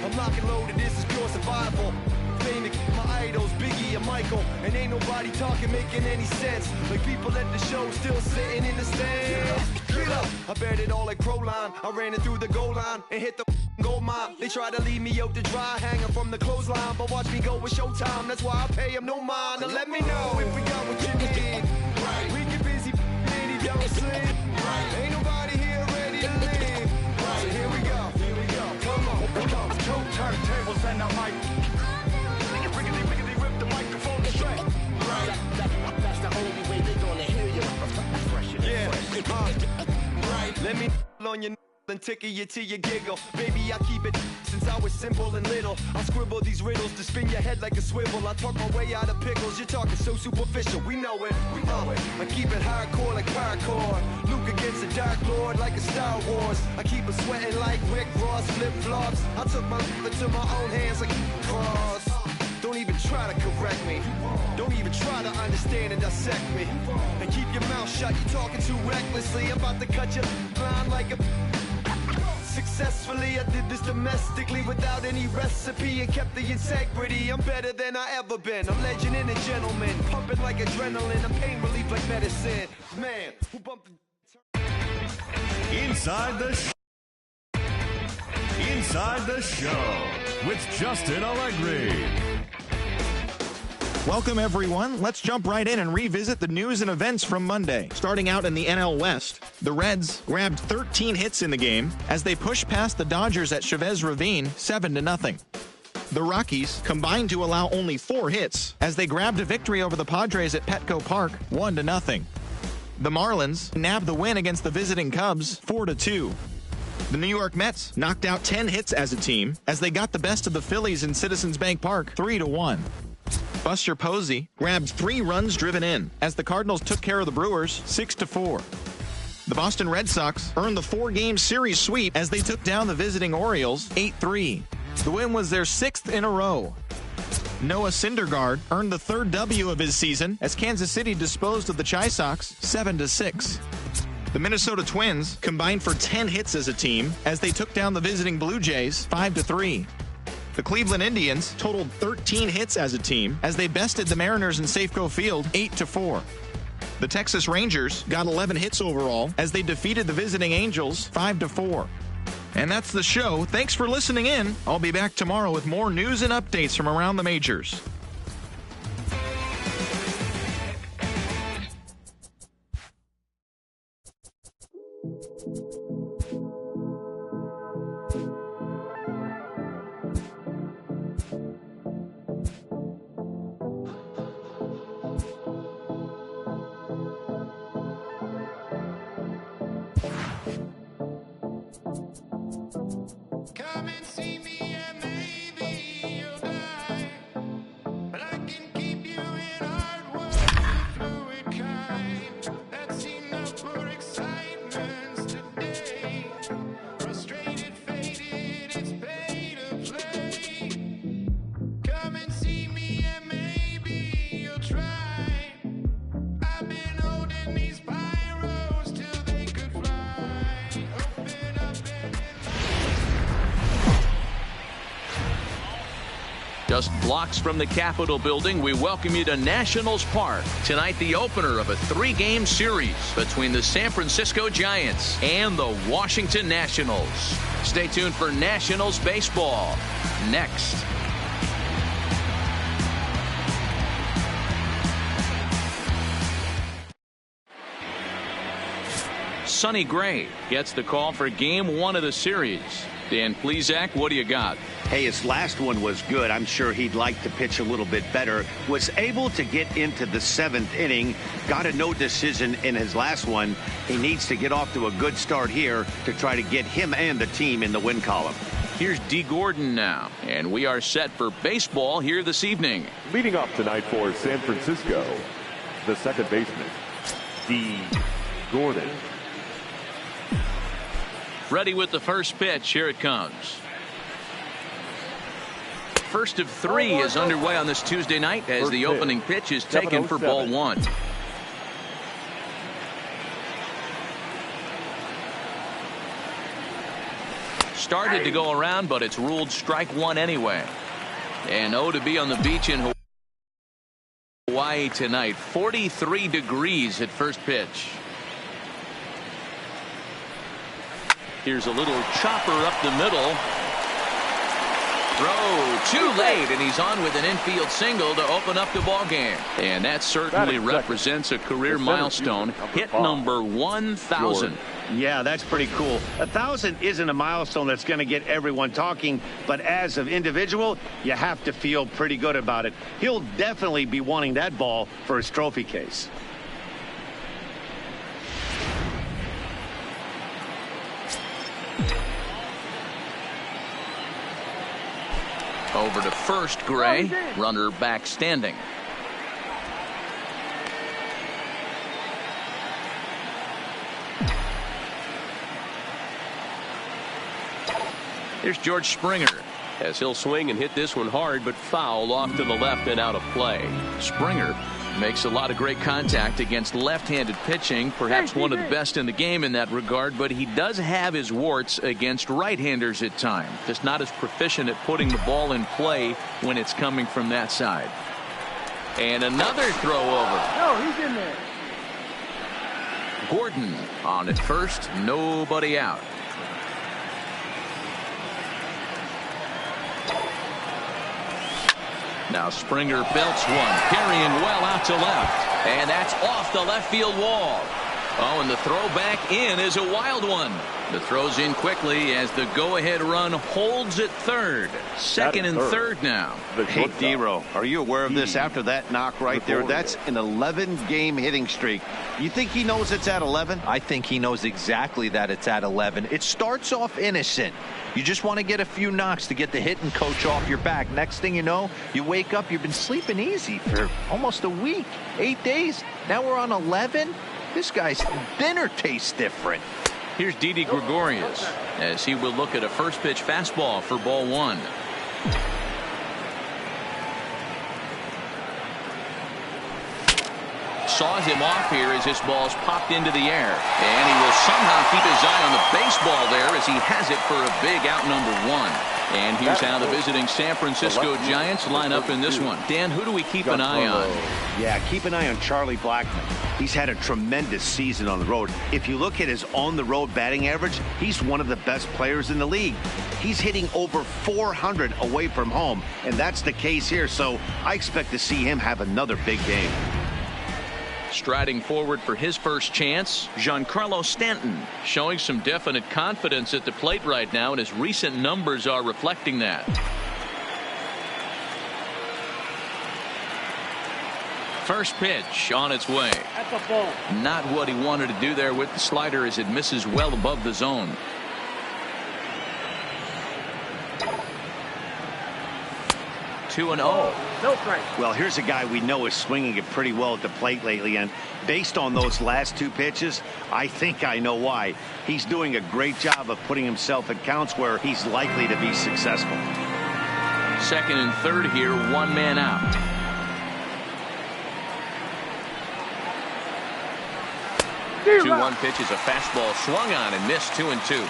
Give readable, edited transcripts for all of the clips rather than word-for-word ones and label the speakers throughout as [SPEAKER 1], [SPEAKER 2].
[SPEAKER 1] I'm lock and loaded, this is pure survival. Fame to my idols, Biggie and Michael. And ain't nobody talking, making any sense. Like people at the show still sitting in the stands. Get up, I bet it all like Proline. I ran it through the goal line and hit the gold mine. They try to leave me out to dry, hanging from the clothesline. But watch me go with showtime, that's why I pay them no mind. Now let me know if we got what you need. Right. We get busy, baby, don't sleep. Right. Ain't nobody here ready to leave. Right. So here we go. Come on. Two turntables and a mic. Riggedy, rip the microphone straight. Right. That's the only way they gonna hear you. Yeah. Right. Let me on your and tickle you till you giggle. Baby, I keep it since I was simple and little. I scribble these riddles to spin your head like a swivel. I talk my way out of pickles. You're talking so superficial. We know it. I keep it hardcore like parkour. Luke against the Dark Lord like a Star Wars. I keep it sweating like Rick Ross flip-flops. I took my life into my own hands like cross. Don't even try to correct me. Don't even try to understand and dissect me. And keep your mouth shut. You're talking too recklessly. I'm about to cut your line like a... Successfully, I did this domestically without any recipe and kept the integrity. I'm better than I ever been. I'm legend and a gentleman, pumping like adrenaline. I'm pain relief like medicine. Man, who bumped the...
[SPEAKER 2] Inside the Show with Justin Allegri.
[SPEAKER 3] Welcome, everyone. Let's jump right in and revisit the news and events from Monday. Starting out in the NL West, the Reds grabbed 13 hits in the game as they pushed past the Dodgers at Chavez Ravine 7-0. The Rockies combined to allow only 4 hits as they grabbed a victory over the Padres at Petco Park 1-0. The Marlins nabbed the win against the visiting Cubs 4-2. The New York Mets knocked out 10 hits as a team as they got the best of the Phillies in Citizens Bank Park 3-1. Buster Posey grabbed 3 runs driven in as the Cardinals took care of the Brewers 6-4. The Boston Red Sox earned the 4-game series sweep as they took down the visiting Orioles 8-3. The win was their 6th in a row. Noah Syndergaard earned the 3rd W of his season as Kansas City disposed of the Chi Sox 7-6. The Minnesota Twins combined for 10 hits as a team as they took down the visiting Blue Jays 5-3. The Cleveland Indians totaled 13 hits as a team as they bested the Mariners in Safeco Field 8-4. The Texas Rangers got 11 hits overall as they defeated the visiting Angels 5-4. And that's the show. Thanks for listening in. I'll be back tomorrow with more news and updates from around the majors.
[SPEAKER 4] Come and see me and maybe you'll die, but I can keep you in hard work, fluid kind. That's enough for excitements today. Frustrated, faded, it's pay to play. Come and see me and maybe you'll try. I've been holding these pyros till they could fly. Open up and
[SPEAKER 5] Just blocks from the Capitol building, we welcome you to Nationals Park. Tonight, the opener of a 3-game series between the San Francisco Giants and the Washington Nationals. Stay tuned for Nationals baseball next. Sonny Gray gets the call for Game 1 of the series. Dan Plesac, what do you got?
[SPEAKER 6] Hey, his last one was good. I'm sure he'd like to pitch a little bit better. Was able to get into the 7th inning. Got a no decision in his last one. He needs to get off to a good start here to try to get him and the team in the win column.
[SPEAKER 5] Here's D. Gordon now, and we are set for baseball here this evening.
[SPEAKER 7] Leading off tonight for San Francisco, the second baseman, D. Gordon.
[SPEAKER 5] Ready with the first pitch. Here it comes. First of 3 is underway on this Tuesday night as the opening pitch is taken for ball 1. started to go around, but it's ruled strike one anyway. And to be on the beach in Hawaii tonight. 43 degrees at first pitch. Here's a little chopper up the middle. Throw too late, and he's on with an infield single to open up the ball game. And that certainly represents a career milestone. Hit number 1,000.
[SPEAKER 6] Yeah, that's pretty cool. 1,000 isn't a milestone that's going to get everyone talking, but as an individual, you have to feel pretty good about it. He'll definitely be wanting that ball for his trophy case.
[SPEAKER 5] Over to first, Gray. Runner back standing. Here's George Springer.
[SPEAKER 8] As he'll swing and hit this one hard, but foul off to the left and out of play.
[SPEAKER 5] Springer makes a lot of great contact against left-handed pitching, perhaps one of the best in the game in that regard, but he does have his warts against right-handers at times. Just not as proficient at putting the ball in play when it's coming from that side. And another throw over.
[SPEAKER 9] No, he's in there.
[SPEAKER 5] Gordon on at first, nobody out. Now Springer belts one, carrying well out to left, and that's off the left field wall. Oh, and the throw back in is a wild one. The throw's in quickly as the go-ahead run holds at third. Second and third now.
[SPEAKER 6] Hey, D-Row, are you aware of this? After that knock right there, that's an 11-game hitting streak. You think he knows it's at 11?
[SPEAKER 3] I think he knows exactly that it's at 11. It starts off innocent. You just want to get a few knocks to get the hitting coach off your back. Next thing you know, you wake up, you've been sleeping easy for almost a week, 8 days. Now we're on 11. This guy's dinner tastes different.
[SPEAKER 5] Here's Didi Gregorius as he will look at a first pitch fastball for ball one. Saws him off here as this ball's popped into the air, and he will somehow keep his eye on the baseball there as he has it for a big out number one. And here's how the visiting San Francisco Giants line up in this one. Dan, who do we keep an eye on?
[SPEAKER 6] Yeah, keep an eye on Charlie Blackmon. He's had a tremendous season on the road. If you look at his on-the-road batting average, he's one of the best players in the league. He's hitting over 400 away from home, and that's the case here. So I expect to see him have another big game.
[SPEAKER 5] Striding forward for his first chance, Giancarlo Stanton showing some definite confidence at the plate right now, and his recent numbers are reflecting that. First pitch on its way.
[SPEAKER 9] That's a ball.
[SPEAKER 5] Not what he wanted to do there with the slider as it misses well above the zone. Two and oh.
[SPEAKER 9] No strike.
[SPEAKER 6] Well, here's a guy we know is swinging it pretty well at the plate lately, and based on those last two pitches, I think I know why. He's doing a great job of putting himself at counts where he's likely to be successful.
[SPEAKER 5] Second and third here, one man out.
[SPEAKER 9] Zero.
[SPEAKER 5] 2-1 pitch is a fastball swung on and missed. 2-2.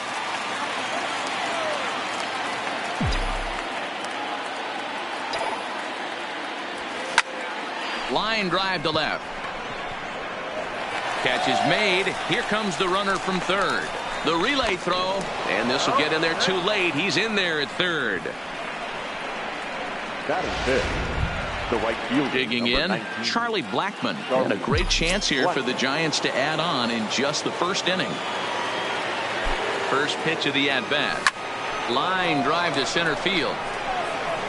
[SPEAKER 5] Line drive to left. Catch is made. Here comes the runner from third. The relay throw, and this will get in there too late. He's in there at third.
[SPEAKER 7] That is it. The right fielder,
[SPEAKER 5] Digging in,
[SPEAKER 7] 19.
[SPEAKER 5] Charlie Blackmon. And a great chance here for the Giants to add on in just the first inning. First pitch of the at-bat. Line drive to center field.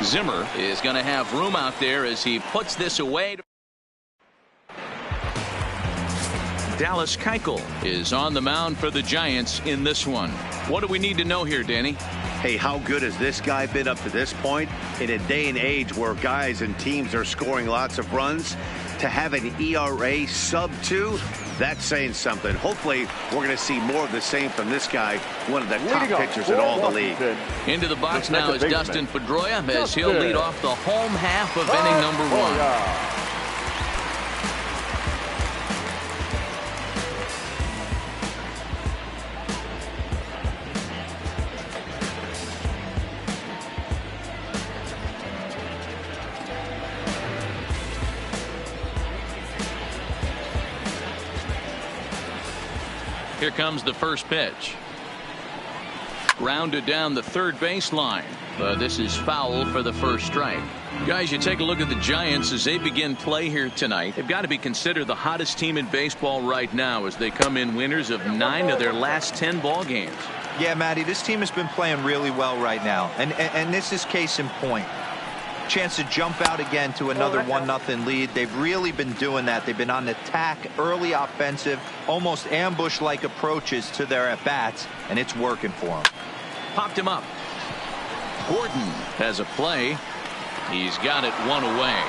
[SPEAKER 5] Zimmer is going to have room out there as he puts this away. Dallas Keuchel is on the mound for the Giants in this one. What do we need to know here, Danny?
[SPEAKER 6] Hey, how good has this guy been up to this point? In a day and age where guys and teams are scoring lots of runs, to have an ERA sub-2, that's saying something. Hopefully, we're going to see more of the same from this guy, one of the top pitchers in all the league.
[SPEAKER 5] Into the box now is Dustin Pedroia as he'll lead off the home half of inning number one. Here comes the first pitch. Grounded down the third baseline. But this is foul for the first strike. Guys, you take a look at the Giants as they begin play here tonight. They've got to be considered the hottest team in baseball right now as they come in winners of 9 of their last 10 ball games.
[SPEAKER 10] Yeah, Matty, this team has been playing really well right now. And this is case in point. Chance to jump out again to another 1-0 lead. They've really been doing that. They've been on attack, early offensive, almost ambush-like approaches to their at-bats, and it's working for them.
[SPEAKER 5] Popped him up. Gordon has a play. He's got it 1 away.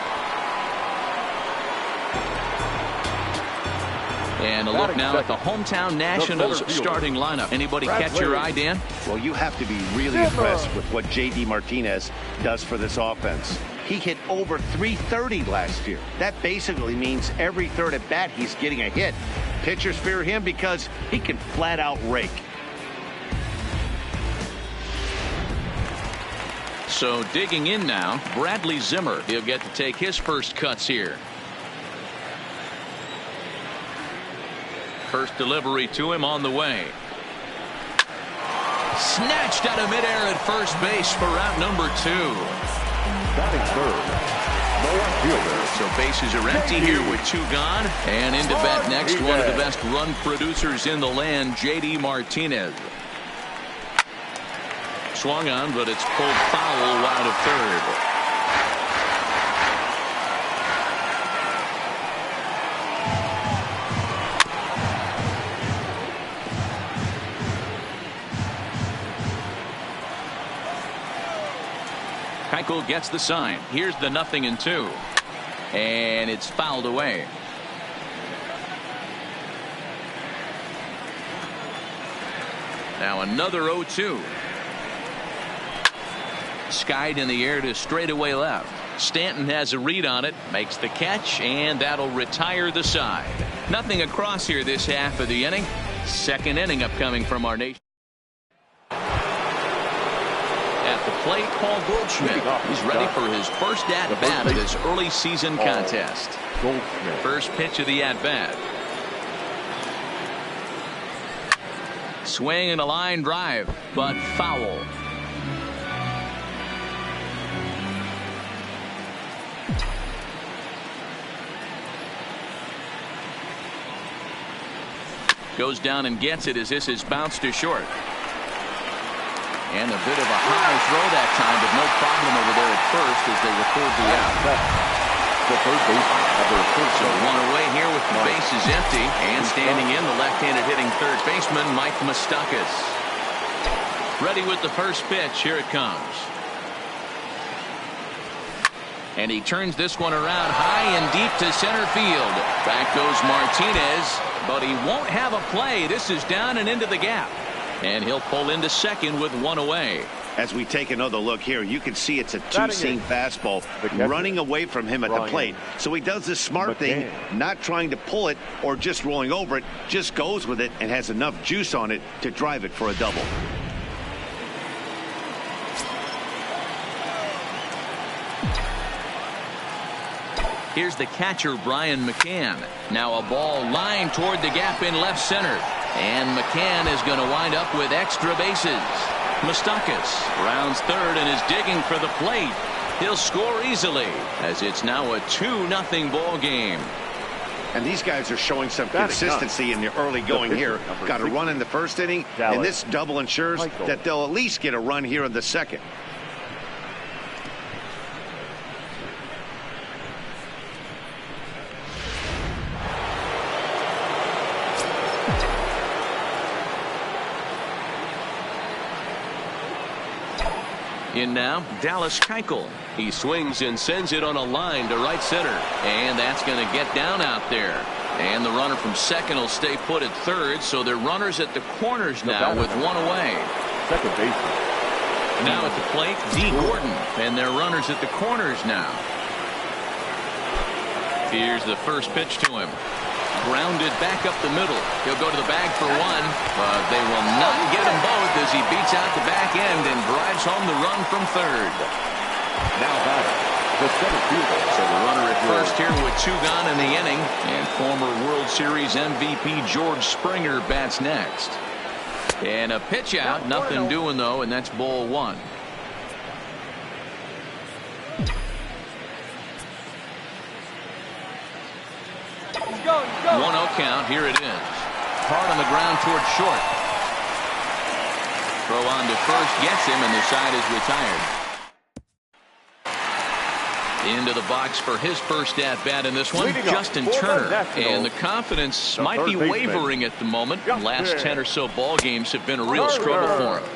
[SPEAKER 5] And a look now at the hometown Nationals starting lineup. Anybody catch your eye, Dan?
[SPEAKER 6] Well, you have to be really impressed with what J.D. Martinez does for this offense. He hit over .330 last year. That basically means every third at bat he's getting a hit. Pitchers fear him because he can flat out rake.
[SPEAKER 5] So digging in now, Bradley Zimmer. He'll get to take his first cuts here. First delivery to him on the way. Snatched out of midair at first base for route number 2.
[SPEAKER 7] Batting third, no outfielder.
[SPEAKER 5] So bases are empty here with 2 gone. And into bat next, one of the best run producers in the land, J.D. Martinez. Swung on, but it's pulled foul wide of third. Keuchel gets the sign. Here's the 0-2. And it's fouled away. Now another 0-2. Skied in the air to straightaway left. Stanton has a read on it, makes the catch, and that'll retire the side. Nothing across here this half of the inning. Second inning upcoming from our nation. At the plate, Paul Goldschmidt. He's ready for his first at-bat of this early season contest. First pitch of the at-bat. Swing and a line drive, but foul. Goes down and gets it as this is bounced to short. And a bit of a high throw that time, but no problem over there at first as they record the out.
[SPEAKER 7] The third baseman at their first.
[SPEAKER 5] So 1 away here with the bases empty. And standing in, the left-handed hitting third baseman, Mike Moustakas. Ready with the first pitch. Here it comes. And he turns this one around high and deep to center field. Back goes Martinez, but he won't have a play. This is down and into the gap. And he'll pull into second with 1 away.
[SPEAKER 6] As we take another look here, you can see it's a two-seam fastball running away from him at the plate. So he does this smart thing, not trying to pull it or just rolling over it, just goes with it and has enough juice on it to drive it for a double.
[SPEAKER 5] Here's the catcher, Brian McCann. Now a ball lined toward the gap in left center. And McCann is going to wind up with extra bases. Moustakas rounds third and is digging for the plate. He'll score easily as it's now a 2-0 ball game.
[SPEAKER 6] And these guys are showing some consistency in the early going here. Got a run in the first inning, and this double ensures that they'll at least get a run here in the second.
[SPEAKER 5] In now, Dallas Keuchel. He swings and sends it on a line to right center. And that's going to get down out there. And the runner from second will stay put at third. So they're runners at the corners now with 1 away.
[SPEAKER 7] Second baseman.
[SPEAKER 5] Now at the plate, D. Gordon. And they're runners at the corners now. Here's the first pitch to him. Grounded back up the middle. He'll go to the bag for 1, but they will not get him both as he beats out the back end and drives home the run from third.
[SPEAKER 7] Now batting, the center fielder.
[SPEAKER 5] So the runner at first here with 2 gone in the inning, and former World Series MVP George Springer bats next. And a pitch out, nothing doing though, and that's ball 1. 1-0 count. Here it is. Hard on the ground towards short. Throw on to first gets him, and the side is retired. Into the box for his first at bat in this one, Justin Turner. And the confidence might be wavering at the moment. The last 10 or so ball games have been a real struggle for him.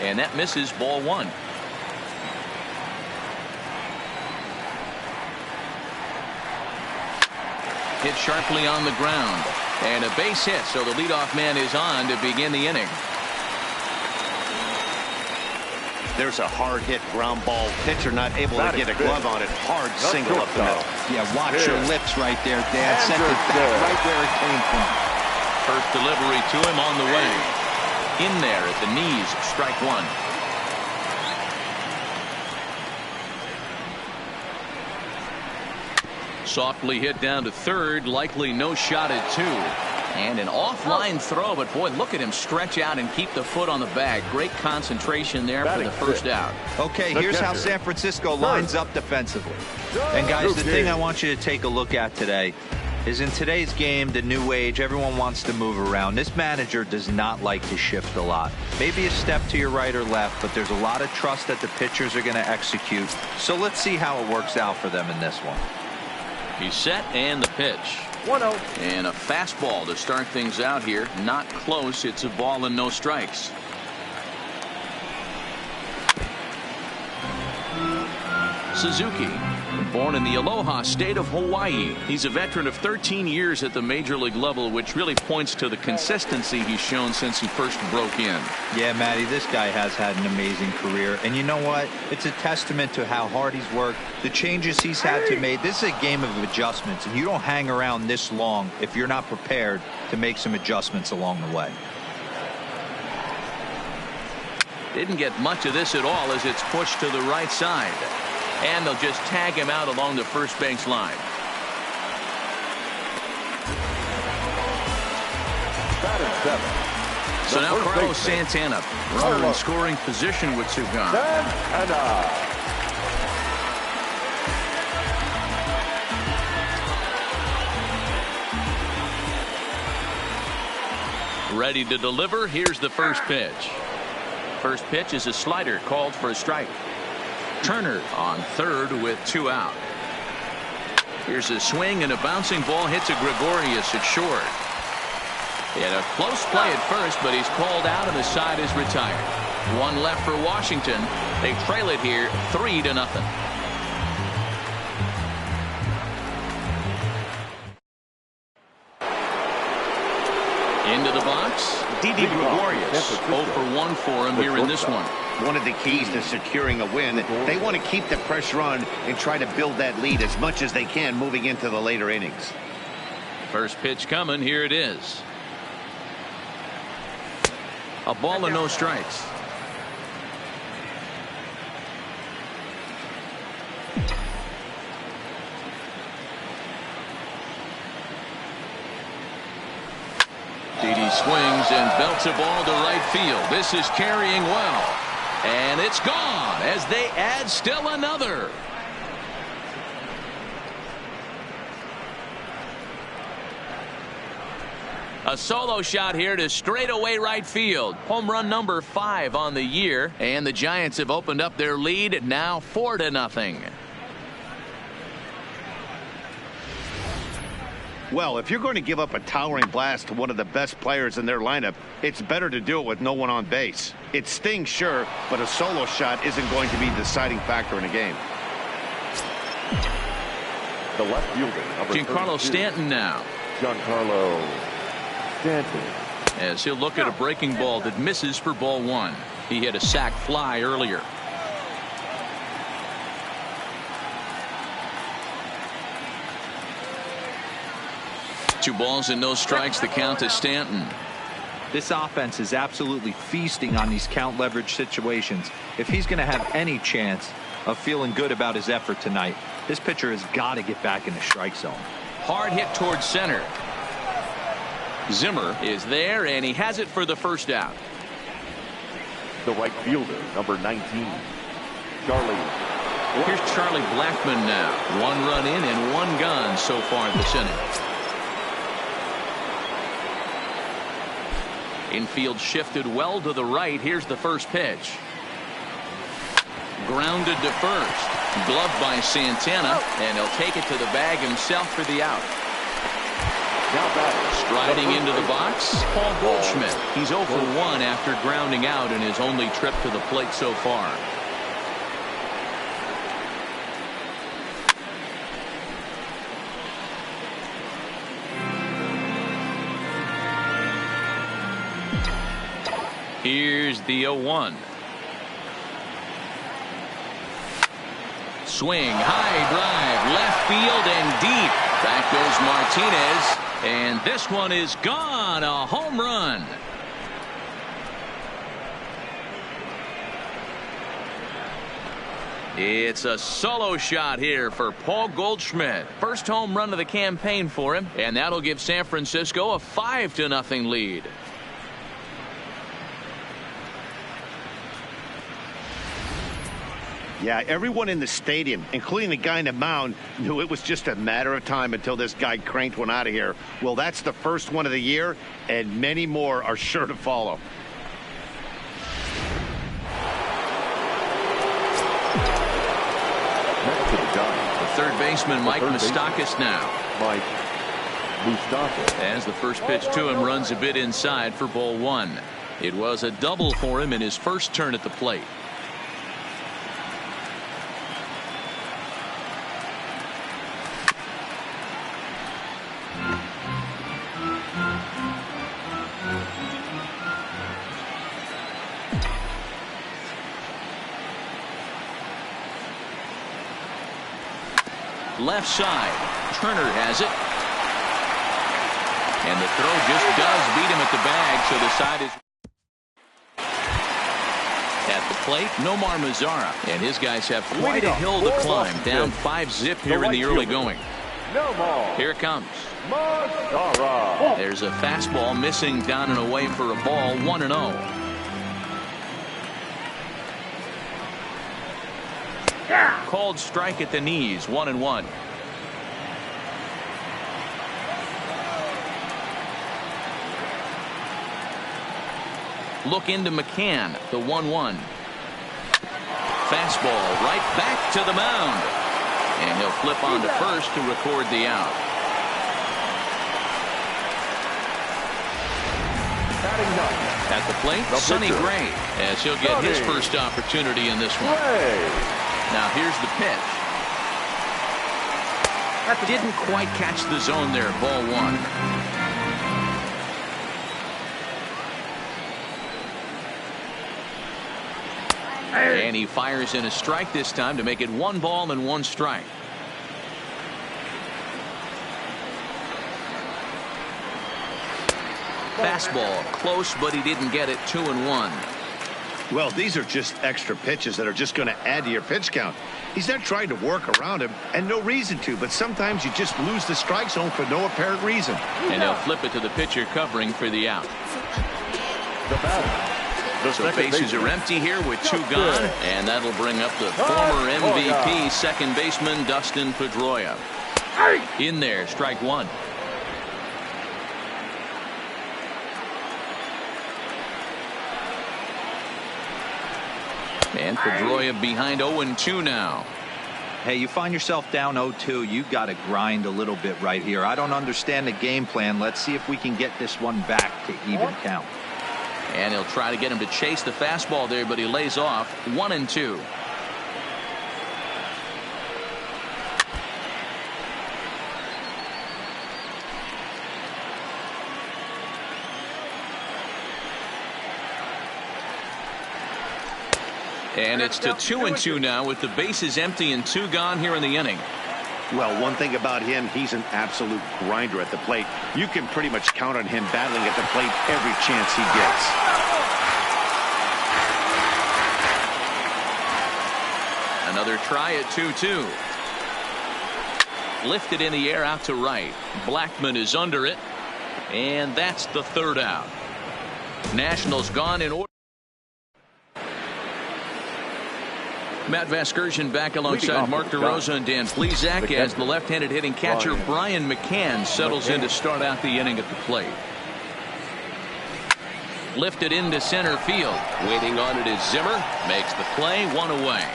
[SPEAKER 5] And that misses ball 1. Hit sharply on the ground. And a base hit, so the leadoff man is on to begin the inning.
[SPEAKER 6] There's a hard hit ground ball. Pitcher not able to get a glove on it. Hard single up the middle.
[SPEAKER 10] Yeah, watch your lips right there, Dad. Sent it back right where it came from.
[SPEAKER 5] First delivery to him on the way. In there at the knees, strike 1. Softly hit down to third, likely no shot at 2. And an offline throw, but boy, look at him stretch out and keep the foot on the bag. Great concentration there for the first out.
[SPEAKER 10] Okay, here's how San Francisco lines up defensively. And guys, the thing I want you to take a look at today is in today's game, the new age, everyone wants to move around. This manager does not like to shift a lot. Maybe a step to your right or left, but there's a lot of trust that the pitchers are going to execute. So let's see how it works out for them in this one.
[SPEAKER 5] He's set, and the pitch.
[SPEAKER 9] 1-0.
[SPEAKER 5] And a fastball to start things out here. Not close. It's a ball and no strikes. Suzuki, born in the Aloha state of Hawaii. He's a veteran of 13 years at the major league level, which really points to the consistency he's shown since he first broke in.
[SPEAKER 10] Yeah, Matty, this guy has had an amazing career. And you know what? It's a testament to how hard he's worked, the changes he's had to make. This is a game of adjustments, and you don't hang around this long if you're not prepared to make some adjustments along the way.
[SPEAKER 5] Didn't get much of this at all as it's pushed to the right side. And they'll just tag him out along the first base line. So now Carlos Santana, runner in scoring position with 2 gone. Ready to deliver. Here's the first pitch. First pitch is a slider called for a strike. Turner on third with 2 out. Here's a swing, and a bouncing ball hits a Gregorius at short. And a close play at first, but he's called out and the side is retired. 1 left for Washington. They trail it here 3-0. Into the box, Didi Gregorius. 0 for 1 for him here in this one.
[SPEAKER 6] One of the keys to securing a win, they want to keep the pressure on and try to build that lead as much as they can moving into the later innings.
[SPEAKER 5] First pitch coming. Here it is. A ball and no strikes. Didi swings and belts a ball to right field. This is carrying well. And it's gone as they add still another. A solo shot here to straightaway right field. Home run number 5 on the year. And the Giants have opened up their lead now 4-0.
[SPEAKER 6] Well, if you're going to give up a towering blast to one of the best players in their lineup, it's better to do it with no one on base. It stings, sure, but a solo shot isn't going to be the deciding factor in a game.
[SPEAKER 7] The left fielder, number
[SPEAKER 5] Giancarlo
[SPEAKER 7] 32,
[SPEAKER 5] Stanton now.
[SPEAKER 7] Giancarlo Stanton.
[SPEAKER 5] As he'll look at a breaking ball that misses for ball 1. He had a sac fly earlier. Two balls and no strikes. The count to Stanton.
[SPEAKER 10] This offense is absolutely feasting on these count leverage situations. If he's going to have any chance, of feeling good about his effort tonight. This pitcher has got to get back in the strike zone.
[SPEAKER 5] Hard hit towards center. Zimmer is there, and he has it for the first out.
[SPEAKER 7] The right fielder, number 19, Charlie.
[SPEAKER 5] Here's Charlie Blackmon now. 1 run in and 1 gone so far this inning. Infield shifted well to the right. Here's the first pitch. Grounded to first. Gloved by Santana, and he'll take it to the bag himself for the out. Striding into the box, Paul Goldschmidt. He's 0 for 1 after grounding out in his only trip to the plate so far. Here's the 0-1. Swing, high drive, left field and deep. Back goes Martinez, and this one is gone. A home run. It's a solo shot here for Paul Goldschmidt. First home run of the campaign for him, and that'll give San Francisco a 5-0 lead.
[SPEAKER 6] Yeah, everyone in the stadium, including the guy in the mound, knew it was just a matter of time until this guy cranked one out of here. Well, that's the first one of the year, and many more are sure to follow.
[SPEAKER 7] Next to the Giants,
[SPEAKER 5] The third baseman, Mike Moustakas now.
[SPEAKER 7] Mike Moustakas.
[SPEAKER 5] As the first pitch to him runs a bit inside for ball 1. It was a double for him in his first turn at the plate. Left side. Turner has it. And the throw just does beat him at the bag, so the side is at the plate. Nomar Mazara, and his guys have quite a hill to climb. Down 5-0 here in the early going. Here it comes.
[SPEAKER 7] Mazara.
[SPEAKER 5] There's a fastball missing down and away for a ball. 1-0. Called strike at the knees. 1-1. Look into McCann. The 1-1. Fastball right back to the mound. And he'll flip on to first to record the out. At the plate, Sonny Gray, as he'll get his first opportunity in this one. Now here's the pitch. Didn't quite catch the zone there. Ball 1. And he fires in a strike this time to make it 1 ball and 1 strike. Fastball close, but he didn't get it. 2-1.
[SPEAKER 6] Well, these are just extra pitches that are just going to add to your pitch count. He's not trying to work around him, and no reason to, but sometimes you just lose the strike zone for no apparent reason.
[SPEAKER 5] And he'll flip it to the pitcher covering for the out.
[SPEAKER 7] The batter.
[SPEAKER 5] So bases are empty here with 2 gone, and that'll bring up the former MVP second baseman Dustin Pedroia. In there, strike 1. And Pedroia behind 0-2 now.
[SPEAKER 10] Hey, you find yourself down 0-2, you got to grind a little bit right here. I don't understand the game plan. Let's see if we can get this one back to even count.
[SPEAKER 5] And he'll try to get him to chase the fastball there, but he lays off. 1-2. And it's to 2-2 now with the bases empty and 2 gone here in the inning.
[SPEAKER 6] Well, one thing about him, he's an absolute grinder at the plate. You can pretty much count on him battling at the plate every chance he gets.
[SPEAKER 5] 1 Another try at 2-2. Lifted in the air out to right. Blackman is under it. And that's the third out. Nationals gone in order. Matt Vasgersian back alongside Mark DeRosa and Dan Plesac as the left-handed hitting catcher Brian McCann settles in to start out the inning at the plate. Lifted into center field. Waiting on it is Zimmer. Makes the play, one away.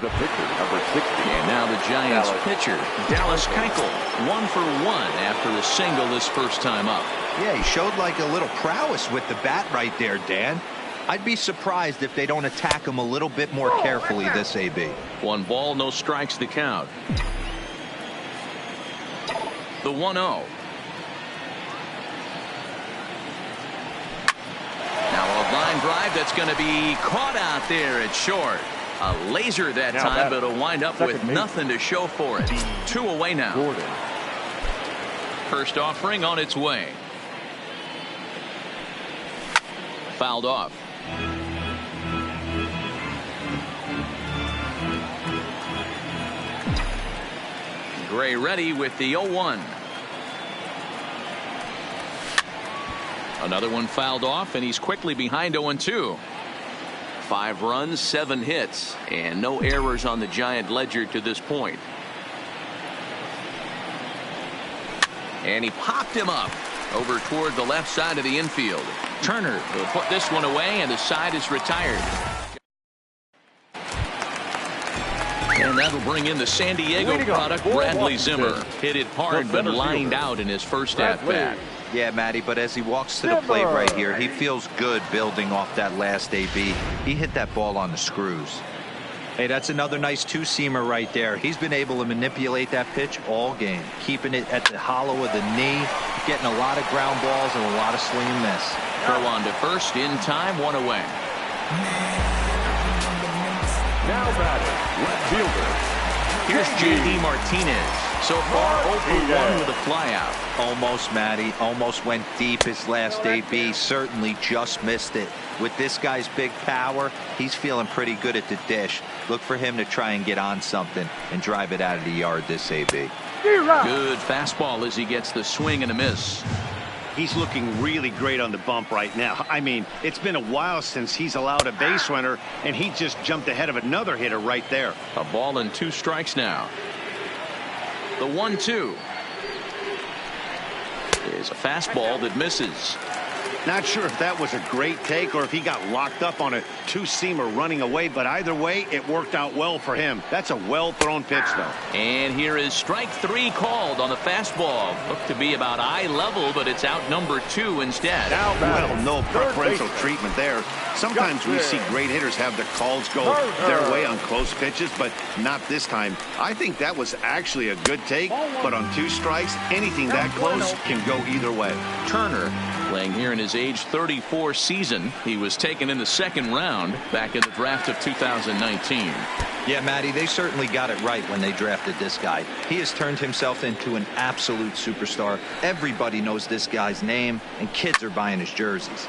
[SPEAKER 7] The pitcher, number 60.
[SPEAKER 5] And now the Giants pitcher, Dallas Keuchel, 1 for 1 after a single his first time up.
[SPEAKER 10] Yeah, he showed like a little prowess with the bat right there, Dan. I'd be surprised if they don't attack him a little bit more carefully this AB.
[SPEAKER 5] 1 ball, no strikes the count. The 1-0. Now a line drive that's going to be caught out there at short. A laser that time, but it'll wind up with nothing to show for it. 2 away now. First offering on its way. Fouled off. Gray ready with the 0-1. Another one fouled off, and he's quickly behind 0-2. 5 runs, 7 hits, and no errors on the Giant ledger to this point. And he popped him up over toward the left side of the infield. Turner will put this one away, and the side is retired. And that'll bring in the San Diego product, Bradley Zimmer. Hit it hard, but lined out in his first at-bat.
[SPEAKER 10] Yeah, Matty, but as he walks to the plate right here, he feels good building off that last AB. He hit that ball on the screws. Hey, that's another nice two-seamer right there. He's been able to manipulate that pitch all game, keeping it at the hollow of the knee, getting a lot of ground balls and a lot of swing and miss.
[SPEAKER 5] Throw on to first in time, 1 away.
[SPEAKER 7] Now batting, left fielder.
[SPEAKER 5] Here's J.D. Martinez. So far, 0 for 1 with a flyout.
[SPEAKER 10] Almost, Matty. Almost went deep his last AB. Certainly just missed it. With this guy's big power, he's feeling pretty good at the dish. Look for him to try and get on something and drive it out of the yard this AB.
[SPEAKER 5] Good fastball as he gets the swing and a miss.
[SPEAKER 6] He's looking really great on the bump right now. I mean, it's been a while since he's allowed a base runner, and he just jumped ahead of another hitter right there.
[SPEAKER 5] A ball and 2 strikes now. The 1-2 is a fastball that misses.
[SPEAKER 6] Not sure if that was a great take or if he got locked up on a two-seamer running away, but either way, it worked out well for him. That's a well-thrown pitch, though.
[SPEAKER 5] And here is strike 3 called on the fastball. Looked to be about eye level, but it's out number 2 instead.
[SPEAKER 6] Well, no preferential treatment there. Sometimes we see great hitters have their calls go their way on close pitches, but not this time. I think that was actually a good take, but on 2 strikes, anything that close can go either way.
[SPEAKER 5] Turner playing here in his age 34 season. He was taken in the 2nd round back in the draft of 2019.
[SPEAKER 10] Yeah, Matty, they certainly got it right when they drafted this guy. He has turned himself into an absolute superstar. Everybody knows this guy's name, and kids are buying his jerseys.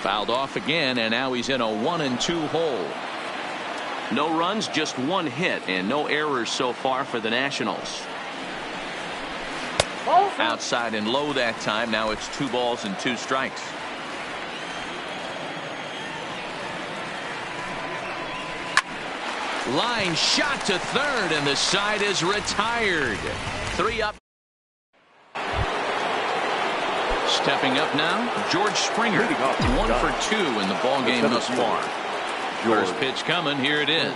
[SPEAKER 5] Fouled off again, and now he's in a 1-2 hole. No runs, just 1 hit, and no errors so far for the Nationals. Outside and low that time. Now it's 2 balls and 2 strikes. Line shot to third, and the side is retired. 3 up. Stepping up now, George Springer. 1 for 2 in the ball game thus far. First pitch coming. Here it is.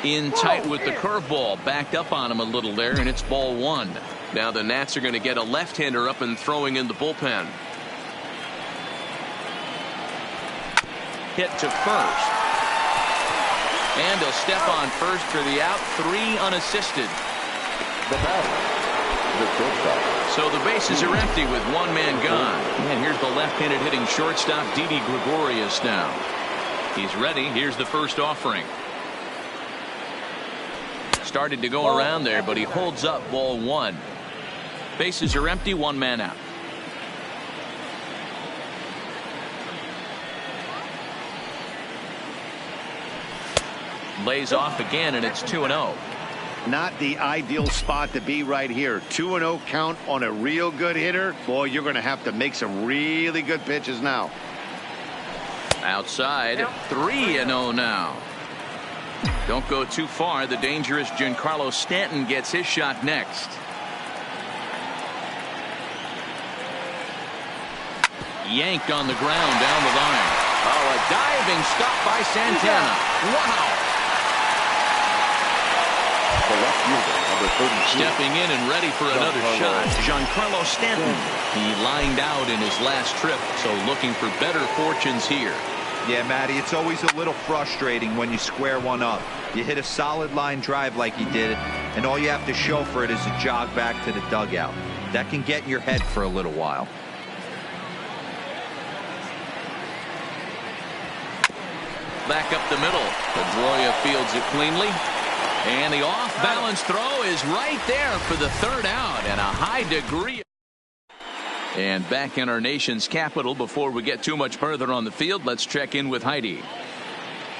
[SPEAKER 5] In tight with the curveball, backed up on him a little there, and it's ball 1. Now the Nats are going to get a left-hander up and throwing in the bullpen. Hit to first. And he'll step on first for the out. 3 unassisted. So the bases are empty with 1 man gone. And here's the left-handed hitting shortstop, Didi Gregorius now. He's ready. Here's the first offering. Started to go around there, but he holds up ball 1. Bases are empty, 1 man out. Lays off again, and it's 2-0.
[SPEAKER 6] Not the ideal spot to be right here. 2-0 count on a real good hitter. Boy, you're going to have to make some really good pitches now.
[SPEAKER 5] Outside, 3-0 now. Don't go too far. The dangerous Giancarlo Stanton gets his shot next. Yanked on the ground down the line. Oh, a diving stop by Santana. Wow.
[SPEAKER 7] The left fielder, number 32.
[SPEAKER 5] Stepping in and ready for another shot, Giancarlo Stanton. He lined out in his last trip, so looking for better fortunes here.
[SPEAKER 10] Yeah, Matty, it's always a little frustrating when you square one up. You hit a solid line drive like he did, and all you have to show for it is a jog back to the dugout. That can get in your head for a little while.
[SPEAKER 5] Back up the middle. Pedroia fields it cleanly. And the off-balance throw is right there for the third out, and a high degree. And back in our nation's capital, before we get too much further on the field, let's check in with Heidi.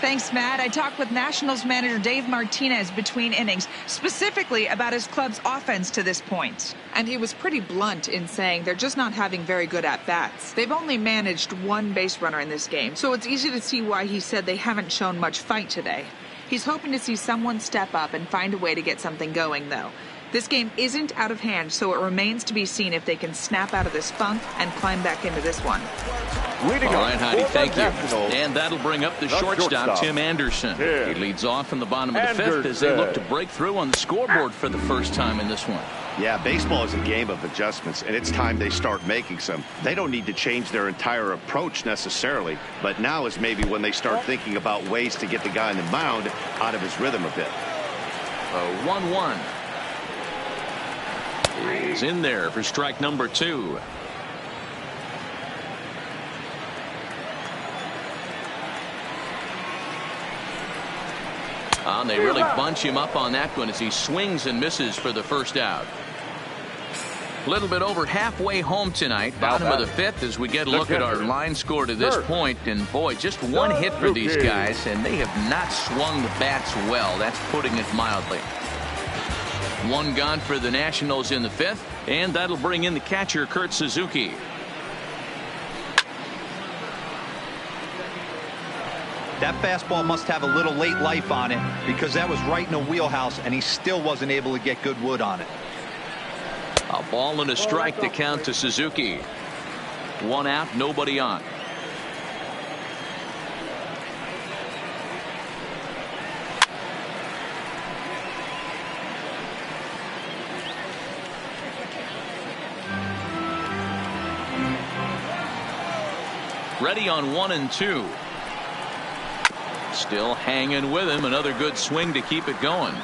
[SPEAKER 11] Thanks, Matt. I talked with Nationals manager Dave Martinez between innings, specifically about his club's offense to this point. And he was pretty blunt in saying they're just not having very good at-bats. They've only managed one base runner in this game, so it's easy to see why he said they haven't shown much fight today. He's hoping to see someone step up and find a way to get something going, though. This game isn't out of hand, so it remains to be seen if they can snap out of this funk and climb back into this one.
[SPEAKER 5] All right, Heidi, thank you. And that'll bring up the shortstop, Tim Anderson. He leads off in the bottom of the fifth as they look to break through on the scoreboard for the first time in this one.
[SPEAKER 6] Yeah, baseball is a game of adjustments, and it's time they start making some. They don't need to change their entire approach necessarily, but now is maybe when they start thinking about ways to get the guy in the mound out of his rhythm a bit.
[SPEAKER 5] 1-1. He's in there for strike number 2. And they really bunch him up on that one as he swings and misses for the first out. A little bit over halfway home tonight, bottom of the fifth, as we get a look at our line score to this point. And boy, just one hit for these guys, and they have not swung the bats well. That's putting it mildly. One gone for the Nationals in the fifth, and that'll bring in the catcher, Kurt Suzuki.
[SPEAKER 10] That fastball must have a little late life on it, because that was right in the wheelhouse, and he still wasn't able to get good wood on it.
[SPEAKER 5] A ball and a strike to count to Suzuki. One out, nobody on. Ready on 1 and 2. Still hanging with him. Another good swing to keep it going.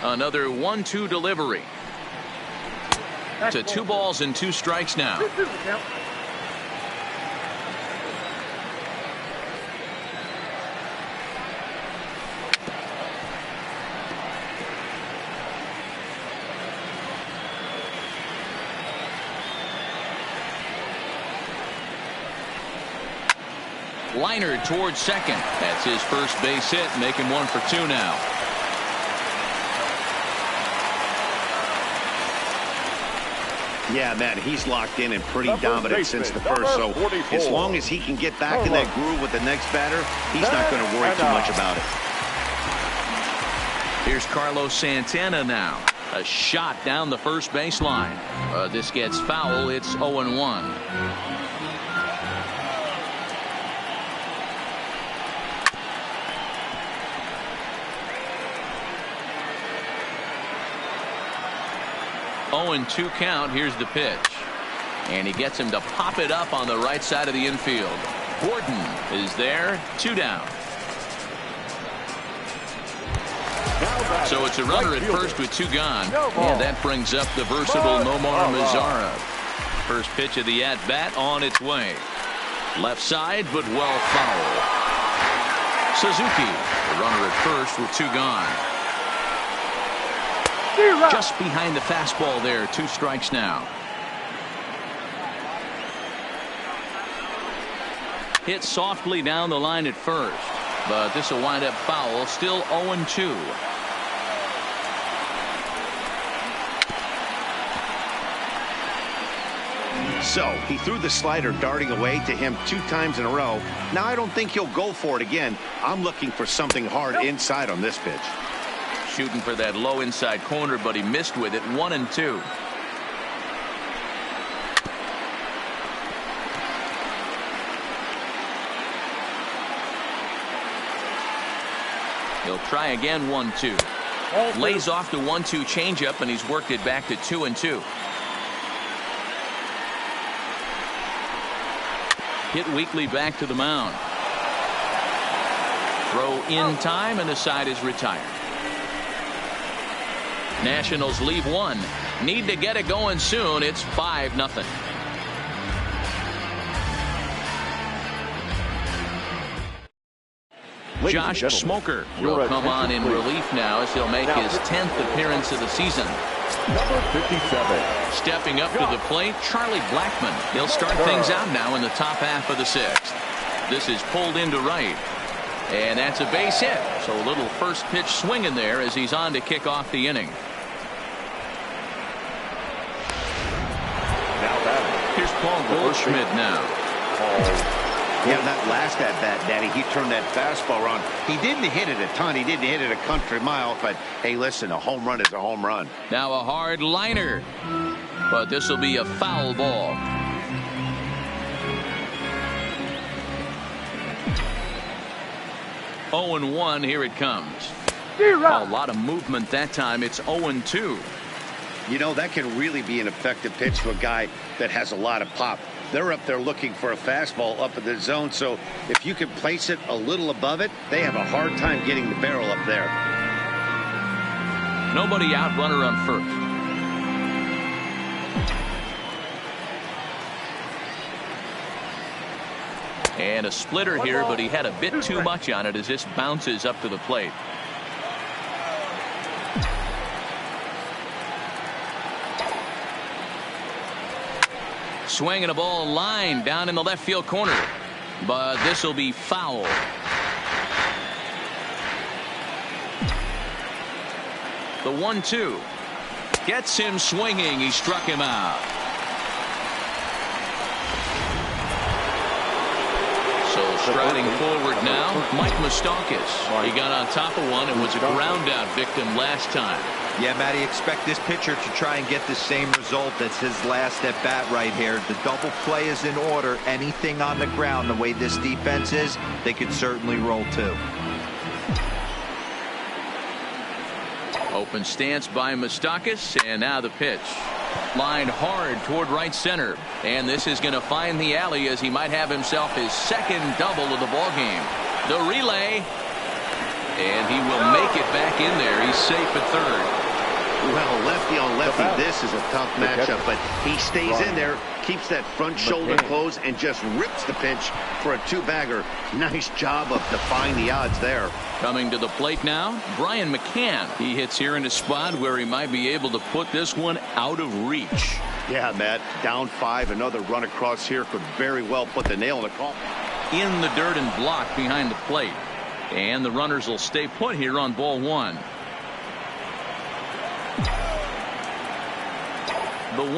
[SPEAKER 5] Another 1-2 delivery. To 2 balls and 2 strikes now. Liner towards second. That's his first base hit, making 1 for 2 now.
[SPEAKER 6] Yeah, man, he's locked in and pretty dominant since the first. So as long as he can get back in that groove with the next batter, he's not going to worry too much about it.
[SPEAKER 5] Here's Carlos Santana now. A shot down the first baseline. This gets foul. It's 0-1. And 2 count. Here's the pitch, and he gets him to pop it up on the right side of the infield. Gordon is there. 2 down. So it's a runner at first with 2 gone, and that brings up the versatile Nomar Mazara. First pitch of the at bat on its way. Left side, but well foul. Suzuki, the runner at first with 2 gone. Just behind the fastball there. 2 strikes now. Hit softly down the line at first, but this will wind up foul. Still 0-2.
[SPEAKER 6] So he threw the slider darting away to him 2 times in a row. Now I don't think he'll go for it again. I'm looking for something hard inside on this pitch.
[SPEAKER 5] Shooting for that low inside corner, but he missed with it. 1-2. He'll try again. 1-2. Lays off the 1-2 changeup, and he's worked it back to 2-2. Hit weakly back to the mound. Throw in time, and the side is retired. Nationals leave 1. Need to get it going soon. It's 5-0. Josh Smoker will come on in relief now as he'll make his 10th appearance of the season.
[SPEAKER 7] Number 57.
[SPEAKER 5] Stepping up to the plate, Charlie Blackmon. He'll start things out now in the top half of the 6th. This is pulled into right. And that's a base hit. So a little first pitch swing in there as he's on to kick off the inning. Here's Paul Goldschmidt now.
[SPEAKER 6] Yeah, that last at bat, Daddy, he turned that fastball around. He didn't hit it a ton. He didn't hit it a country mile. But, hey, listen, a home run is a home run.
[SPEAKER 5] Now a hard liner. But this will be a foul ball. Oh, 0-1. Here it comes. A lot of movement that time. It's 0-2.
[SPEAKER 6] You know, that can really be an effective pitch to a guy that has a lot of pop. They're up there looking for a fastball up in the zone, so if you can place it a little above it, they have a hard time getting the barrel up there.
[SPEAKER 5] Nobody out, runner on first. And a splitter here, but he had a bit too much on it as this bounces up to the plate. Swinging a ball line down in the left field corner, but this will be foul. The 1-2 gets him swinging. He struck him out. So striding forward now, Mike Moustakas. He got on top of one and was a ground out victim last time.
[SPEAKER 10] Yeah, Matty, expect this pitcher to try and get the same result as his last at bat right here. The double play is in order. Anything on the ground, the way this defense is, they could certainly roll too.
[SPEAKER 5] Open stance by Moustakas, and now the pitch. Lined hard toward right center, and this is going to find the alley as he might have himself his 2nd double of the ball game. The relay, and he will make it back in there. He's safe at 3rd.
[SPEAKER 6] Well, lefty on lefty, this is a tough matchup, but he stays in there, keeps that front shoulder closed, and just rips the pitch for a 2-bagger. Nice job of defying the odds there.
[SPEAKER 5] Coming to the plate now, Brian McCann. He hits here in a spot where he might be able to put this one out of reach.
[SPEAKER 6] Yeah, Matt, down 5, another run across here could very well put the nail in the coffin.
[SPEAKER 5] In the dirt and blocked behind the plate. And the runners will stay put here on ball 1. The 1-0.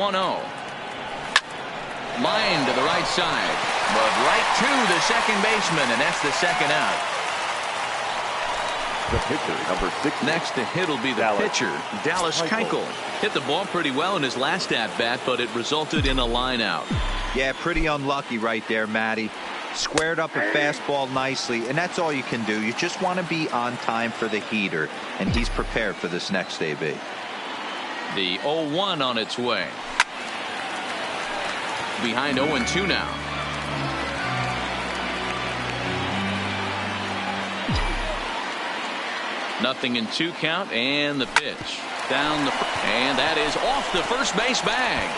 [SPEAKER 5] Line to the right side, but right to the second baseman, and that's the 2nd out.
[SPEAKER 7] The pitcher, number 6.
[SPEAKER 5] Next to hit will be the pitcher, Dallas Keuchel. Hit the ball pretty well in his last at-bat, but it resulted in a line out.
[SPEAKER 10] Yeah, pretty unlucky right there, Matty. Squared up a fastball nicely, and that's all you can do. You just want to be on time for the heater, and he's prepared for this next AB.
[SPEAKER 5] The 0-1 on its way. Behind 0-2 now. Nothing in 2 count, and the pitch. Down the, and that is off the first base bag.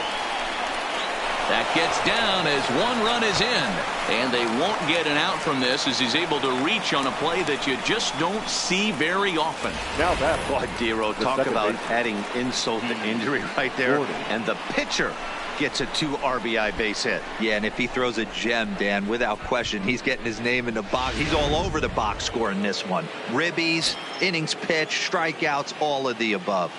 [SPEAKER 5] That gets down as one run is in. And they won't get an out from this as he's able to reach on a play that you just don't see very often.
[SPEAKER 7] Now that
[SPEAKER 6] Boy, Dero, talk about adding insult to injury right there. And the pitcher gets a 2 RBI base hit.
[SPEAKER 10] Yeah, and if he throws a gem, Dan, without question, he's getting his name in the box. He's all over the box score in this one. Ribbies, innings pitched, strikeouts, all of the above.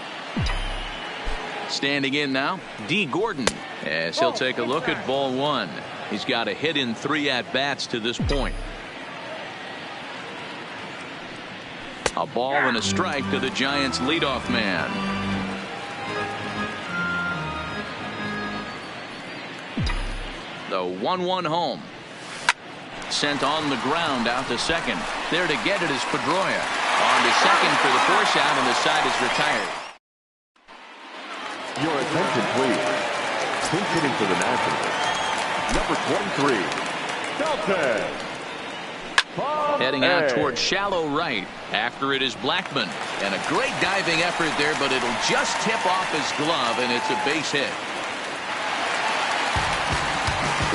[SPEAKER 5] Standing in now, D. Gordon, as he'll take a look at ball 1. He's got a hit in 3 at-bats to this point. A ball and a strike to the Giants' leadoff man. The 1-1 home. Sent on the ground out to second. There to get it is Pedroia. On to second for the force out, and the side is retired.
[SPEAKER 7] Your attention, please. Pinch hitting for the Nationals. Number 23, Felton.
[SPEAKER 5] Heading out towards shallow right. After it is Blackman. And a great diving effort there, but it'll just tip off his glove, and it's a base hit.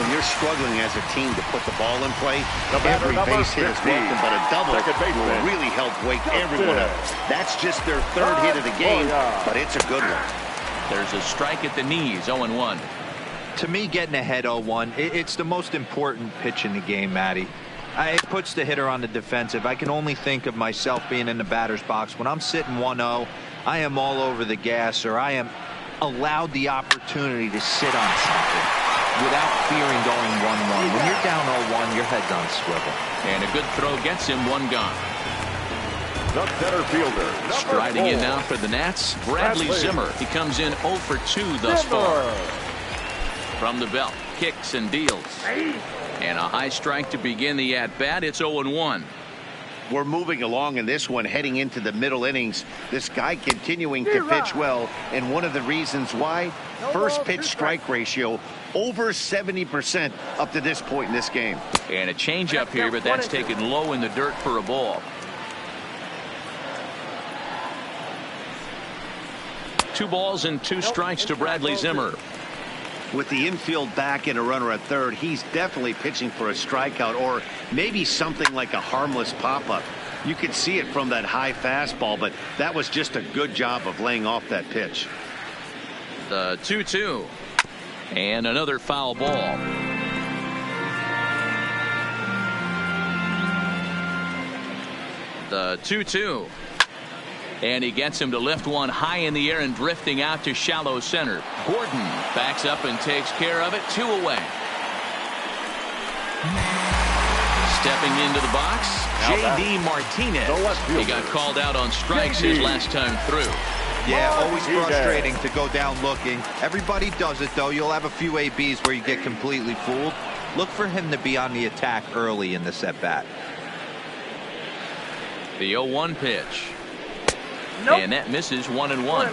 [SPEAKER 6] When you're struggling as a team to put the ball in play, every base hit is welcome, but a double will really help wake everyone up. That's just their 3rd hit of the game, but it's a good one.
[SPEAKER 5] There's a strike at the knees, 0-1.
[SPEAKER 10] To me, getting ahead 0-1, it's the most important pitch in the game, Matty. It puts the hitter on the defensive. I can only think of myself being in the batter's box. When I'm sitting 1-0, I am all over the gas, or I am allowed the opportunity to sit on something without fearing going 1-1. When you're down 0-1, your head's on swivel.
[SPEAKER 5] And a good throw gets him, 1 gone.
[SPEAKER 7] The center fielder.
[SPEAKER 5] Striding in now for the Nats, Bradley Zimmer. He comes in 0 for 2 thus far. From the belt, kicks and deals. And a high strike to begin the at-bat. It's 0-1.
[SPEAKER 6] We're moving along in this one, heading into the middle innings. This guy continuing to pitch well, and one of the reasons why, first pitch strike ratio over 70% up to this point in this game.
[SPEAKER 5] And a changeup here, but that's taken low in the dirt for a ball. 2 balls and 2 strikes to Bradley Zimmer.
[SPEAKER 6] With the infield back and a runner at third, he's definitely pitching for a strikeout, or maybe something like a harmless pop-up. You could see it from that high fastball, but that was just a good job of laying off that pitch.
[SPEAKER 5] The 2-2. And another foul ball. The 2-2. And he gets him to lift one high in the air and drifting out to shallow center. Gordon backs up and takes care of it. 2 away. Stepping into the box, J.D. Martinez. He got called out on strikes his last time through.
[SPEAKER 10] Yeah, always frustrating to go down looking. Everybody does it, though. You'll have a few ABs where you get completely fooled. Look for him to be on the attack early in this at-bat.
[SPEAKER 5] The 0-1 pitch. Nope. And that misses 1-1.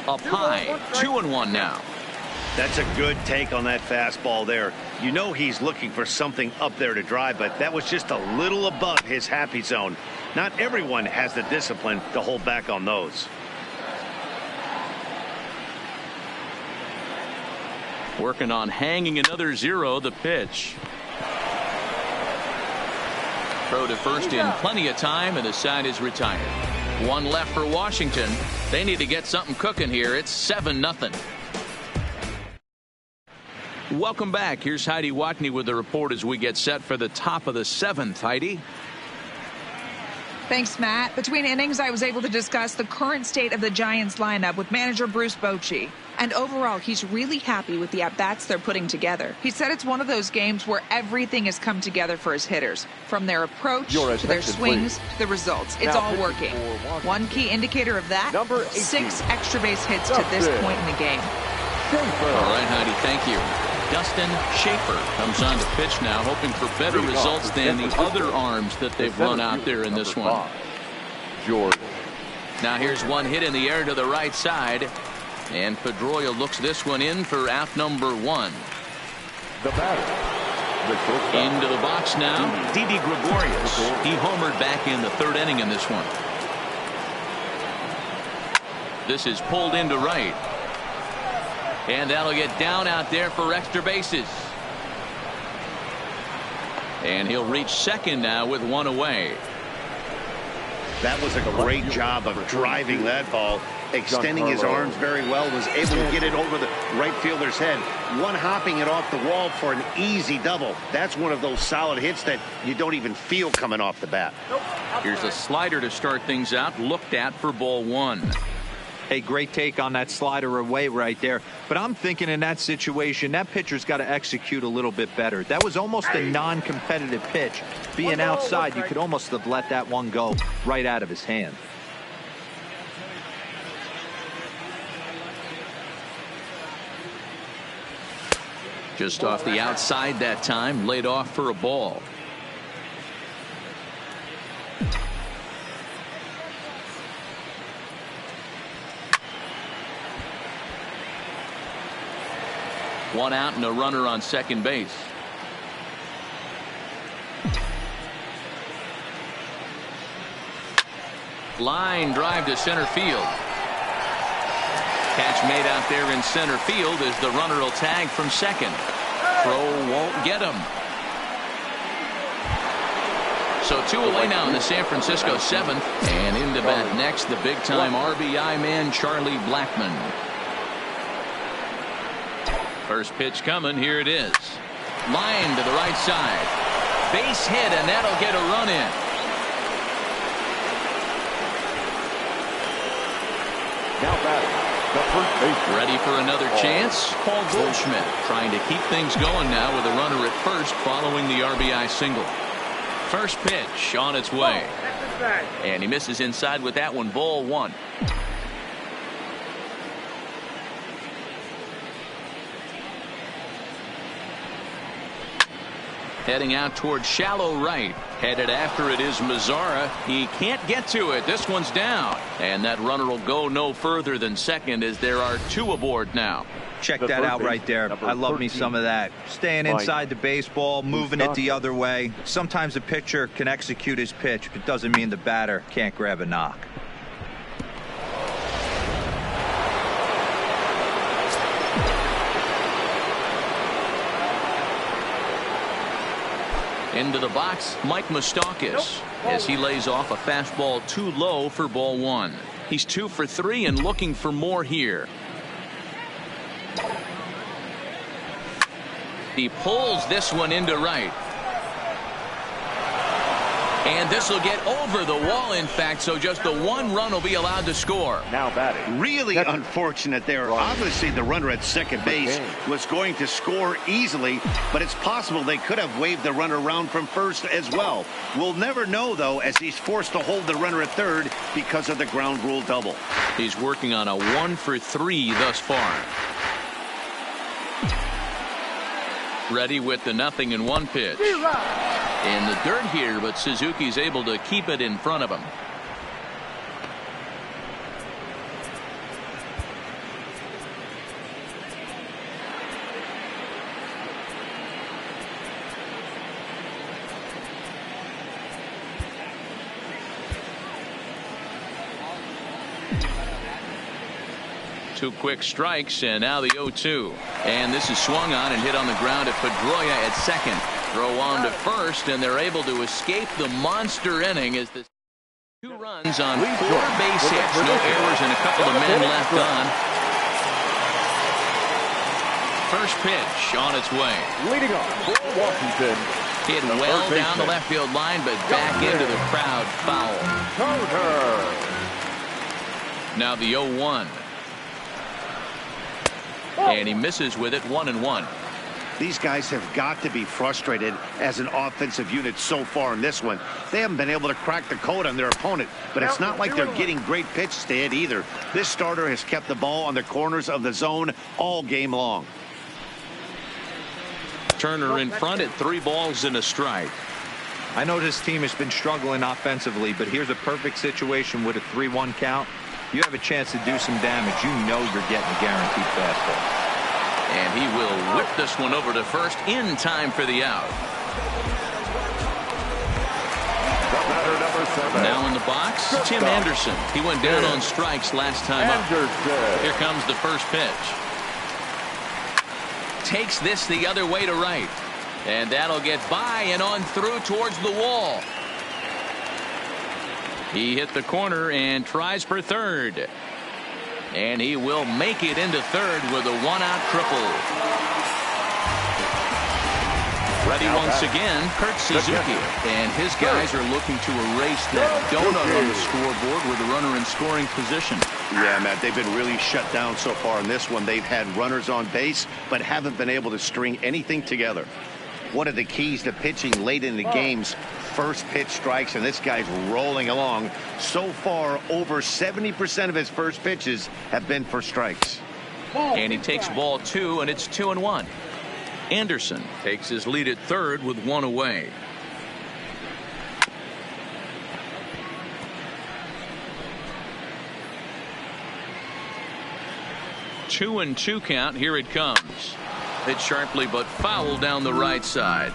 [SPEAKER 5] Up high, 2-1 now.
[SPEAKER 6] That's a good take on that fastball there. You know he's looking for something up there to drive, but that was just a little above his happy zone. Not everyone has the discipline to hold back on those.
[SPEAKER 5] Working on hanging another 0, the pitch. Throw to first in plenty of time, and the side is retired. 1 left for Washington. They need to get something cooking here. It's 7-0. Welcome back. Here's Heidi Watney with the report as we get set for the top of the 7th. Heidi.
[SPEAKER 11] Thanks, Matt. Between innings, I was able to discuss the current state of the Giants lineup with manager Bruce Bochy. And overall, he's really happy with the at-bats they're putting together. He said it's one of those games where everything has come together for his hitters. From their approach to their swings to the results. It's all working. One key indicator of that, 6 extra base hits to this point in the game.
[SPEAKER 5] All right, Heidi, thank you. Dustin Schaefer comes on to pitch now, hoping for better results than the other arms that they've run out there in this one. Now here's one hit in the air to the right side. And Pedroia looks this one in for out number 1.
[SPEAKER 7] The batter.
[SPEAKER 5] Into the box now, Didi Gregorius. He homered back in the 3rd inning in this one. this is pulled into right. And that'll get down out there for extra bases. And he'll reach second now with one away.
[SPEAKER 6] That was a great job of driving that ball, extending his arms very well, was able to get it over the right fielder's head, one hopping it off the wall for an easy double. That's one of those solid hits that you don't even feel coming off the bat.
[SPEAKER 5] Here's a slider to start things out, looked at for ball one.
[SPEAKER 10] A great take on that slider away right there. But I'm thinking in that situation, that pitcher's got to execute a little bit better. That was almost a non-competitive pitch. Being outside, you could almost have let that one go right out of his hand.
[SPEAKER 5] Just off the outside that time, laid off for a ball. One out and a runner on second base. Line drive to center field. Catch made out there in center field as the runner will tag from second. Throw won't get him. So two away now in the San Francisco seventh. And into bat next, the big-time RBI man, Charlie Blackmon. First pitch coming. Here it is. Line to the right side. Base hit, and that'll get a run in.
[SPEAKER 7] Now batting, the first baseman.
[SPEAKER 5] Ready for another chance? Paul Goldschmidt trying to keep things going now with a runner at first following the RBI single. First pitch on its way. And he misses inside with that one. Ball one. Heading out towards shallow right. Headed after it is Mazzara. He can't get to it. This one's down. And that runner will go no further than second as there are two aboard now.
[SPEAKER 10] Check that out right there. I love me some of that. Staying inside the baseball, moving it the other way. Sometimes a pitcher can execute his pitch, but doesn't mean the batter can't grab a knock.
[SPEAKER 5] Into the box, Mike Moustakas, as he lays off a fastball too low for ball one. He's 2 for 3 and looking for more here. He pulls this one into right. And this will get over the wall, in fact, so just the one run will be allowed to score.
[SPEAKER 7] Now batting.
[SPEAKER 6] Really unfortunate there. Obviously, the runner at second base was going to score easily, but it's possible they could have waved the runner around from first as well. We'll never know, though, as he's forced to hold the runner at third because of the ground rule double.
[SPEAKER 5] He's working on a 1 for 3 thus far. Ready with the 0-1 pitch. In the dirt here, but Suzuki's able to keep it in front of him. Two quick strikes, and now the 0-2. And this is swung on and hit on the ground at Pedroia at second. Throw on to first, and they're able to escape the monster inning as the 2 runs on 4 base hits. No errors and a couple of men left on. First pitch on its way.
[SPEAKER 7] Leading off for Washington.
[SPEAKER 5] Hit well down the left field line, but back into the crowd. Foul. Now the 0-1. And he misses with it. 1-1.
[SPEAKER 6] These guys have got to be frustrated as an offensive unit so far in this one. They haven't been able to crack the code on their opponent, but it's not like they're getting great pitches to hit either. This starter has kept the ball on the corners of the zone all game long.
[SPEAKER 5] Turner in front at 3 balls and a strike.
[SPEAKER 10] I know this team has been struggling offensively, but here's a perfect situation with a 3-1 count. You have a chance to do some damage. You know you're getting a guaranteed fastball.
[SPEAKER 5] And he will whip this one over to first in time for the out.
[SPEAKER 7] The batter, number
[SPEAKER 5] Now in the box, Tim Anderson. He went down on strikes last time up. Here comes the first pitch. Takes this the other way to right. And that'll get by and on through towards the wall. He hit the corner and tries for third. And he will make it into third with a one-out triple. Ready once again, Kurt Suzuki. And his guys are looking to erase that donut on the scoreboard with a runner in scoring position.
[SPEAKER 6] Yeah, Matt, they've been really shut down so far in this one. They've had runners on base, but haven't been able to string anything together. One of the keys to pitching late in the game's first pitch strikes, and this guy's rolling along. So far, over 70% of his first pitches have been for strikes.
[SPEAKER 5] And he takes ball 2, and it's 2-1. Anderson takes his lead at third with one away. Two and two count. Here it comes. Hit sharply but foul down the right side.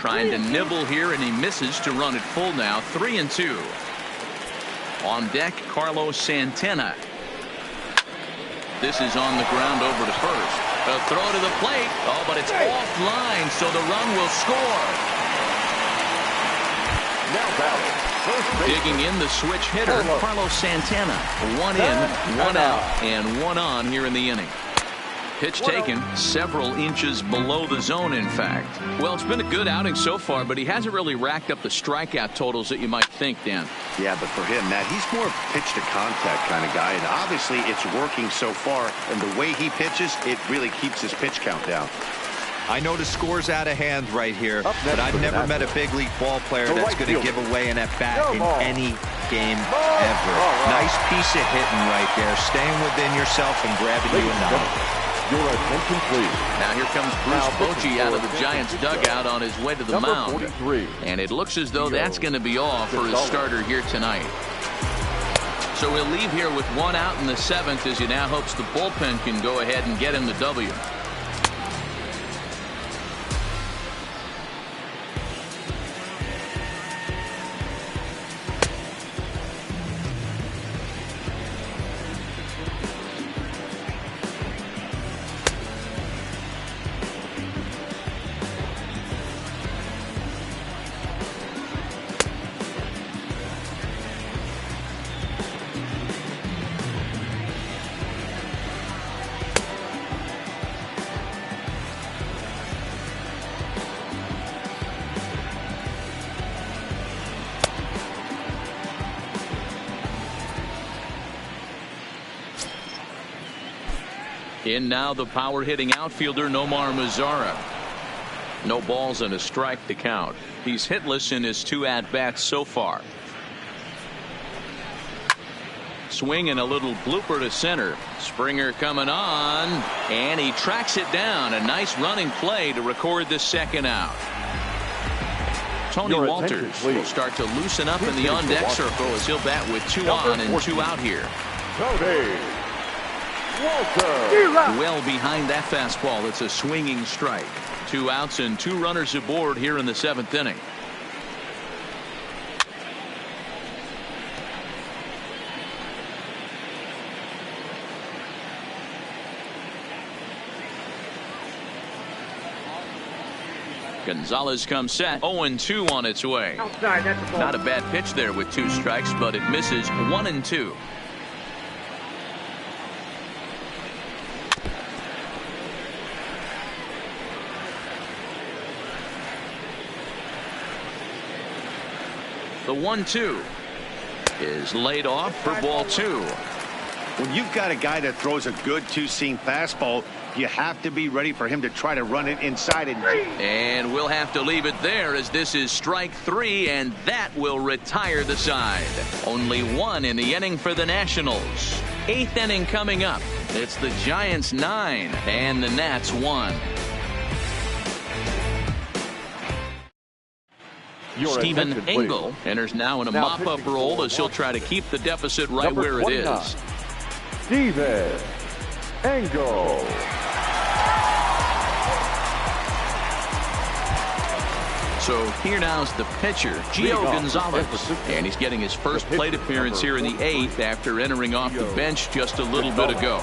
[SPEAKER 5] Trying to nibble here, and he misses to run it full now. 3-2. On deck, Carlos Santana. This is on the ground over to first. A throw to the plate. Oh, but it's offline, so the run will score. Digging in the switch hitter, Carlos Santana. One in, one out, and one on here in the inning. Pitch taken several inches below the zone, in fact. Well, it's been a good outing so far, but he hasn't really racked up the strikeout totals that you might think, Dan.
[SPEAKER 6] Yeah, but for him, Matt, he's more pitch to contact kind of guy, and obviously it's working so far, and the way he pitches, it really keeps his pitch count down.
[SPEAKER 10] I know the score's out of hand right here, but I've never met a big league ball player that's going to give away an at-bat in any game ever. Nice piece of hitting right there, staying within yourself and grabbing you a knob.
[SPEAKER 7] Your attention, please.
[SPEAKER 5] Now here comes Bruce Bochy out of the Giants dugout on his way to the mound.
[SPEAKER 7] 43.
[SPEAKER 5] And it looks as though that's going to be all for his starter here tonight. So he'll leave here with one out in the seventh as he now hopes the bullpen can go ahead and get him the W. In now the power hitting outfielder Nomar Mazara. No balls and a strike to count. He's hitless in his 2 at-bats so far. Swing and a little blooper to center. Springer coming on, and he tracks it down. A nice running play to record the second out. Tony Walters will start to loosen up in the on-deck circle as he'll bat with 2 on and 2 out here. Well behind that fastball. It's a swinging strike. 2 outs and 2 runners aboard here in the 7th inning. Gonzalez comes set. 0-2 on its way.
[SPEAKER 9] Outside, that's a ball.
[SPEAKER 5] Not a bad pitch there with 2 strikes, but it misses. 1-2. The 1-2 is laid off for ball 2.
[SPEAKER 6] When you've got a guy that throws a good 2-seam fastball, you have to be ready for him to try to run it inside.
[SPEAKER 5] And we'll have to leave it there as this is strike 3, and that will retire the side. Only 1 in the inning for the Nationals. 8th inning coming up. It's the Giants 9 and the Nats 1. Stephen Engel enters now in a mop-up role as he'll try to keep the deficit right where it is.
[SPEAKER 7] Stephen Engel.
[SPEAKER 5] So here now's the pitcher, Gio Gonzalez. And he's getting his first plate appearance here in the 8th after entering off the bench just a little bit ago.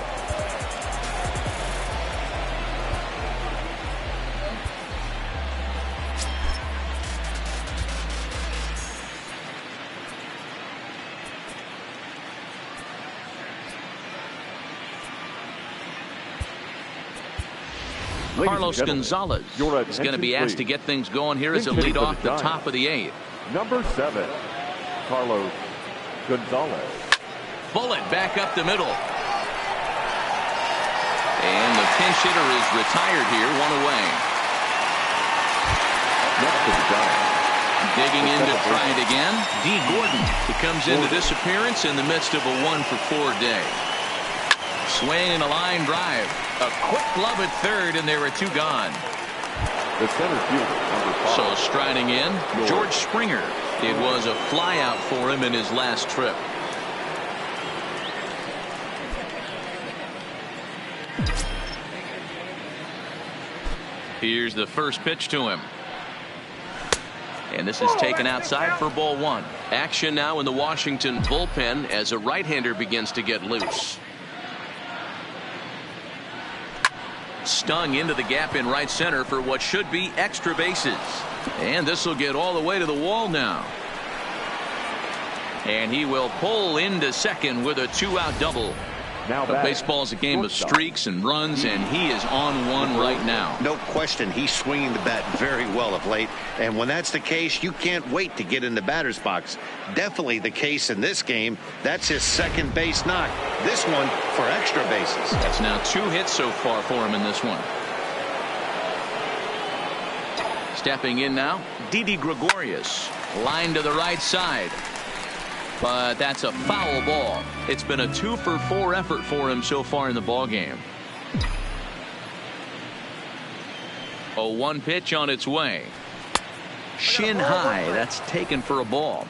[SPEAKER 5] Carlos Gonzalez is going to be asked to get things going here as a lead off the top of the 8th.
[SPEAKER 7] Number 7, Carlos Gonzalez.
[SPEAKER 5] Bullet back up the middle. And the pinch hitter is retired here, 1 away.
[SPEAKER 7] Next to the Giants.
[SPEAKER 5] Digging in to try it again. D. Gordon. He comes into this appearance in the midst of a 1-for-4 day. Swing and a line drive. A quick glove at third, and there are 2 gone.
[SPEAKER 7] The center fielder, number 5.
[SPEAKER 5] So striding in, George Springer. It was a flyout for him in his last trip. Here's the first pitch to him. And this is taken outside for ball 1. Action now in the Washington bullpen as a right-hander begins to get loose. Stung into the gap in right center for what should be extra bases. And this will get all the way to the wall now. And he will pull into second with a 2-out double. But baseball's a game of streaks and runs, and he is on one right now.
[SPEAKER 6] No question, he's swinging the bat very well of late. And when that's the case, you can't wait to get in the batter's box. Definitely the case in this game. That's his second base knock. This one for extra bases.
[SPEAKER 5] That's now 2 hits so far for him in this one. Stepping in now, Didi Gregorius. Line to the right side. But that's a foul ball. It's been a 2-for-4 effort for him so far in the ball game. A 1 pitch on its way. Shin high. That's taken for a ball.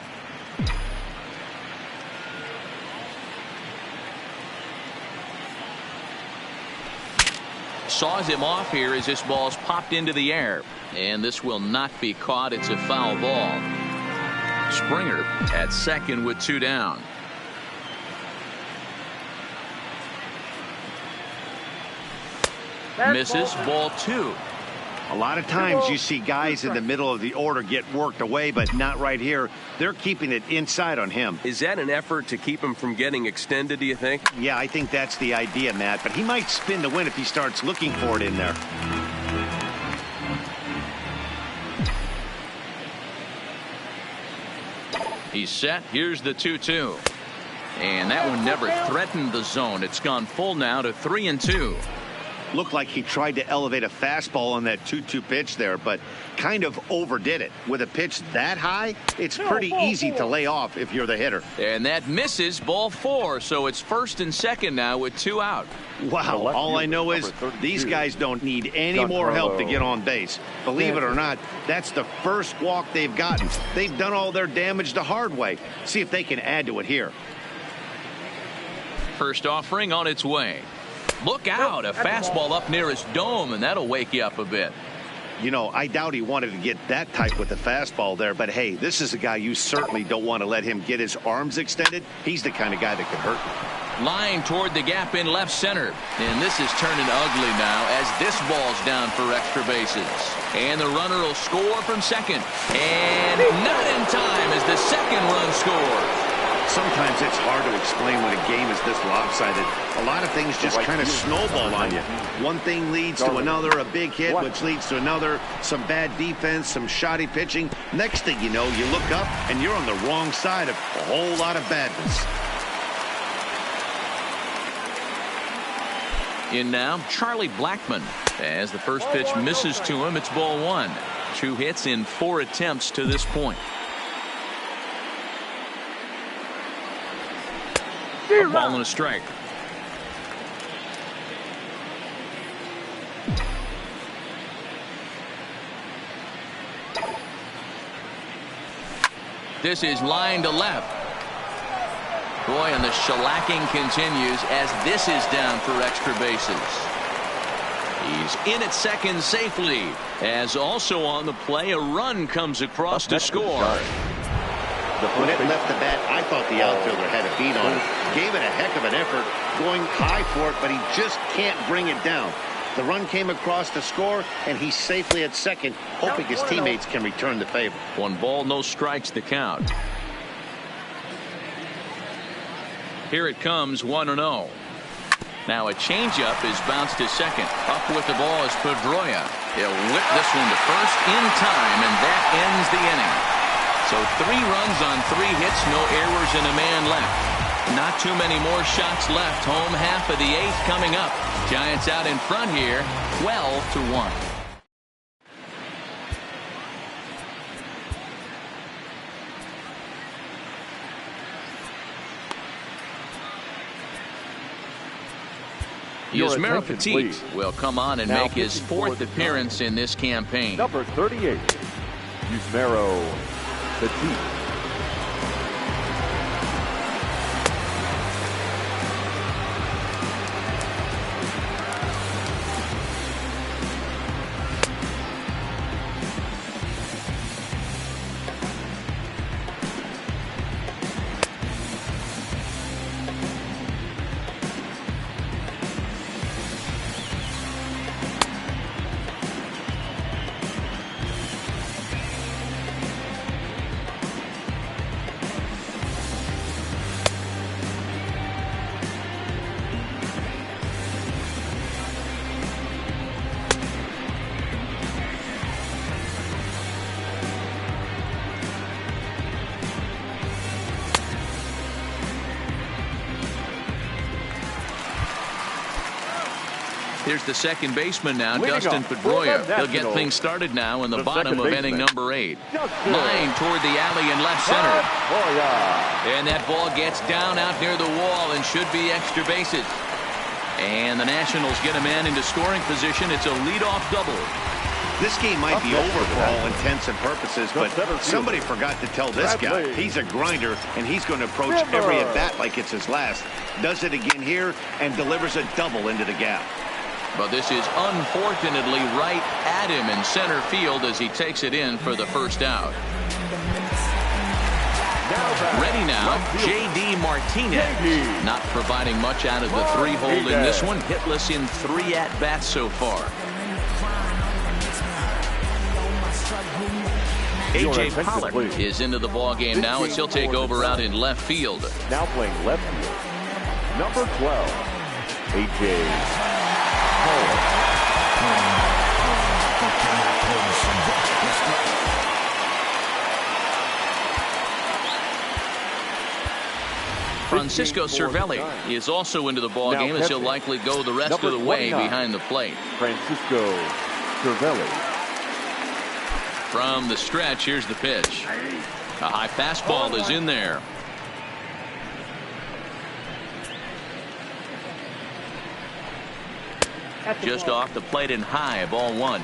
[SPEAKER 5] Saws him off here as this ball's popped into the air. And this will not be caught. It's a foul ball. Springer at second with 2 down. Misses, ball 2.
[SPEAKER 6] A lot of times you see guys in the middle of the order get worked away, but not right here. They're keeping it inside on him.
[SPEAKER 8] Is that an effort to keep him from getting extended, do you think?
[SPEAKER 6] Yeah, I think that's the idea, Matt. But he might spin the win if he starts looking for it in there.
[SPEAKER 5] He's set. Here's the 2-2. And that one never threatened the zone. It's gone full now to 3-2.
[SPEAKER 6] Looked like he tried to elevate a fastball on that 2-2 pitch there, but kind of overdid it. With a pitch that high, it's pretty easy to lay off if you're the hitter.
[SPEAKER 5] And that misses, ball 4. So it's first and second now with 2 out.
[SPEAKER 6] Wow, all I know is these guys don't need any more help to get on base. Believe it or not, that's the first walk they've gotten. They've done all their damage the hard way. See if they can add to it here.
[SPEAKER 5] First offering on its way. Look out, a fastball up near his dome, and that'll wake you up a bit.
[SPEAKER 6] You know, I doubt he wanted to get that tight with the fastball there, but hey, this is a guy you certainly don't want to let him get his arms extended. He's the kind of guy that could hurt you.
[SPEAKER 5] Line toward the gap in left center. And this is turning ugly now as this ball's down for extra bases. And the runner will score from second. And not in time as the second run scores.
[SPEAKER 6] Sometimes it's hard to explain when a game is this lopsided. A lot of things just kind of snowball on you. One thing leads to another, a big hit, which leads to another, some bad defense, some shoddy pitching. Next thing you know, you look up and you're on the wrong side of a whole lot of badness.
[SPEAKER 5] In now, Charlie Blackmon. As the first pitch misses to him, it's ball 1. 2 hits in 4 attempts to this point. A ball and a strike. This is line to left. Boy, and the shellacking continues as this is down for extra bases. He's in at second safely, as also on the play a run comes across to score.
[SPEAKER 6] When it left the bat, I thought the outfielder had a beat on it. Gave it a heck of an effort, going high for it, but he just can't bring it down. The run came across to score, and he's safely at second, hoping his teammates can return the favor.
[SPEAKER 5] 1 ball, no strikes the count. Here it comes, 1-0. Now a changeup is bounced to second. Up with the ball is Pedroia. He'll whip this one to first in time, and that ends the inning. So 3 runs on 3 hits, no errors, and a man left. Not too many more shots left. Home half of the 8th coming up. Giants out in front here, 12-1. Yusmeiro Petit will come on and
[SPEAKER 7] now
[SPEAKER 5] make his 4th appearance in this campaign.
[SPEAKER 7] Number 38, Yusmeiro Petit.
[SPEAKER 5] Here's the second baseman now, Dustin Pedroia. He'll get things started now in the bottom of inning number 8. Line toward the alley in left center. And that ball gets down out near the wall and should be extra bases. And the Nationals get a man into scoring position. It's a leadoff double.
[SPEAKER 6] This game might be over for all intents and purposes, but somebody forgot to tell this guy he's a grinder, and he's going to approach every at-bat like it's his last. Does it again here and delivers a double into the gap.
[SPEAKER 5] But this is unfortunately right at him in center field as he takes it in for the first out. Ready now, J.D. Martinez. Not providing much out of the 3-hole in this one. Hitless in 3 at-bats so far. A.J. Pollock is into the ball game now as he'll take over out in left field.
[SPEAKER 7] Now playing left field, number 12, A.J.
[SPEAKER 5] Francisco Cervelli is also into the ball game as he'll likely go the rest of the way behind the plate.
[SPEAKER 7] Francisco Cervelli.
[SPEAKER 5] From the stretch, here's the pitch. A high fastball is in there. Just off the plate and high, ball 1.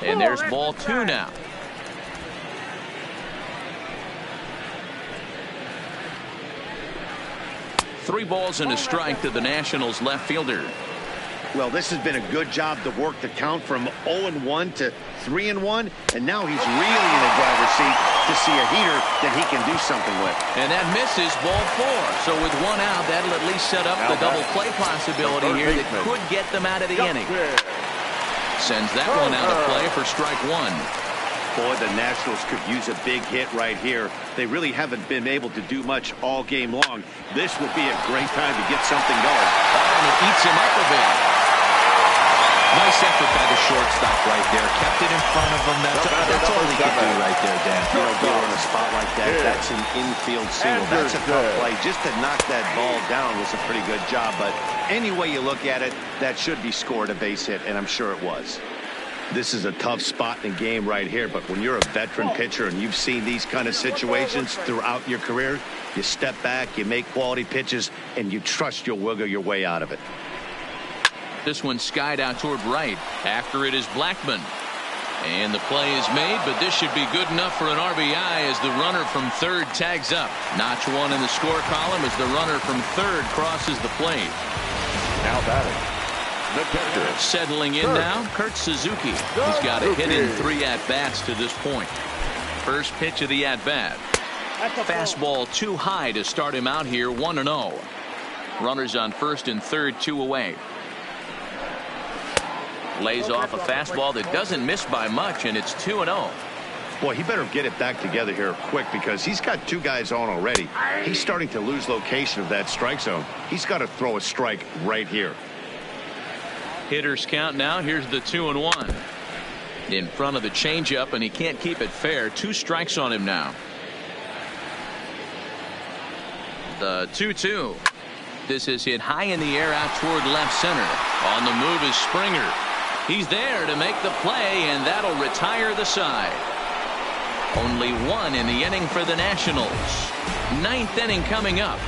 [SPEAKER 5] And there's ball 2 now. Three balls and a strike to the Nationals left fielder.
[SPEAKER 6] Well, this has been a good job to work the count from 0-1 to 3-1, and now he's really in the driver's seat to see a heater that he can do something with.
[SPEAKER 5] And that misses, ball 4. So with 1 out, that'll at least set up the double play possibility here that could get them out of the inning. Sends that one out of play for strike 1.
[SPEAKER 6] Boy, the Nationals could use a big hit right here. They really haven't been able to do much all game long. This would be a great time to get something going.
[SPEAKER 5] Oh, and it eats him up a bit.
[SPEAKER 10] Nice effort by the shortstop right there. Kept it in front of him. That's all he could do right there, Dan.
[SPEAKER 6] You know, go on a spot like that. That's an infield single. That's a tough play. Just to knock that ball down was a pretty good job. But any way you look at it, that should be scored a base hit, and I'm sure it was. This is a tough spot in the game right here, but when you're a veteran pitcher and you've seen these kind of situations throughout your career, you step back, you make quality pitches, and you trust you'll wiggle your way out of it.
[SPEAKER 5] This one skied out toward right. After it is Blackman. And the play is made, but this should be good enough for an RBI as the runner from third tags up. Notch one in the score column as the runner from third crosses the plate.
[SPEAKER 7] Now batting, the catcher.
[SPEAKER 5] Settling in now, Kurt Suzuki. He's got a hit in 3 at-bats to this point. First pitch of the at-bat. Fastball too high to start him out here, 1-0. Runners on first and third, 2 away. Lays off a fastball that doesn't miss by much, and it's 2-0.
[SPEAKER 6] Boy, he better get it back together here quick because he's got 2 guys on already. He's starting to lose location of that strike zone. He's got to throw a strike right here.
[SPEAKER 5] Hitters count now. Here's the 2-1. In front of the changeup, and he can't keep it fair. 2 strikes on him now. The 2-2. This is hit high in the air out toward left center. On the move is Springer. He's there to make the play, and that'll retire the side. Only 1 in the inning for the Nationals. 9th inning coming up.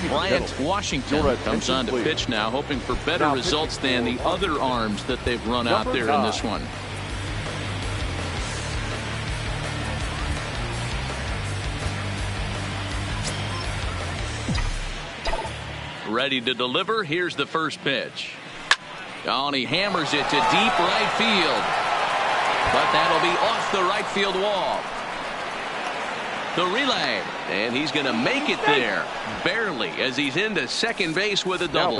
[SPEAKER 5] Bryant Washington comes on to pitch now, hoping for better results than the other arms that they've run out there in this one. Ready to deliver. Here's the first pitch. Oh, and he hammers it to deep right field. But that'll be off the right field wall. The relay. And he's going to make it there. Barely, as he's into second base with a double.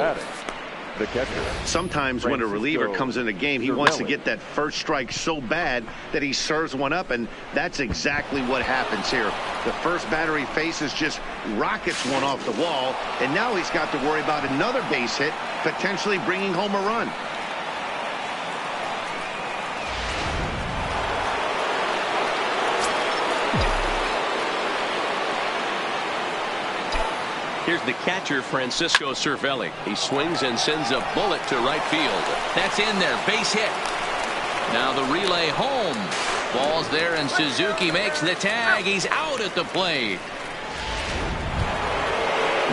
[SPEAKER 7] The catcher.
[SPEAKER 6] Sometimes when a reliever comes in the game, he wants to get that first strike so bad that he serves one up, and that's exactly what happens here. The first batter he faces just rockets one off the wall, and now he's got to worry about another base hit, potentially bringing home a run.
[SPEAKER 8] Here's the catcher, Francisco Cervelli. He swings and sends a bullet to right field.
[SPEAKER 5] That's in there. Base hit. Now the relay home. Ball's there, and Suzuki makes the tag. He's out at the plate.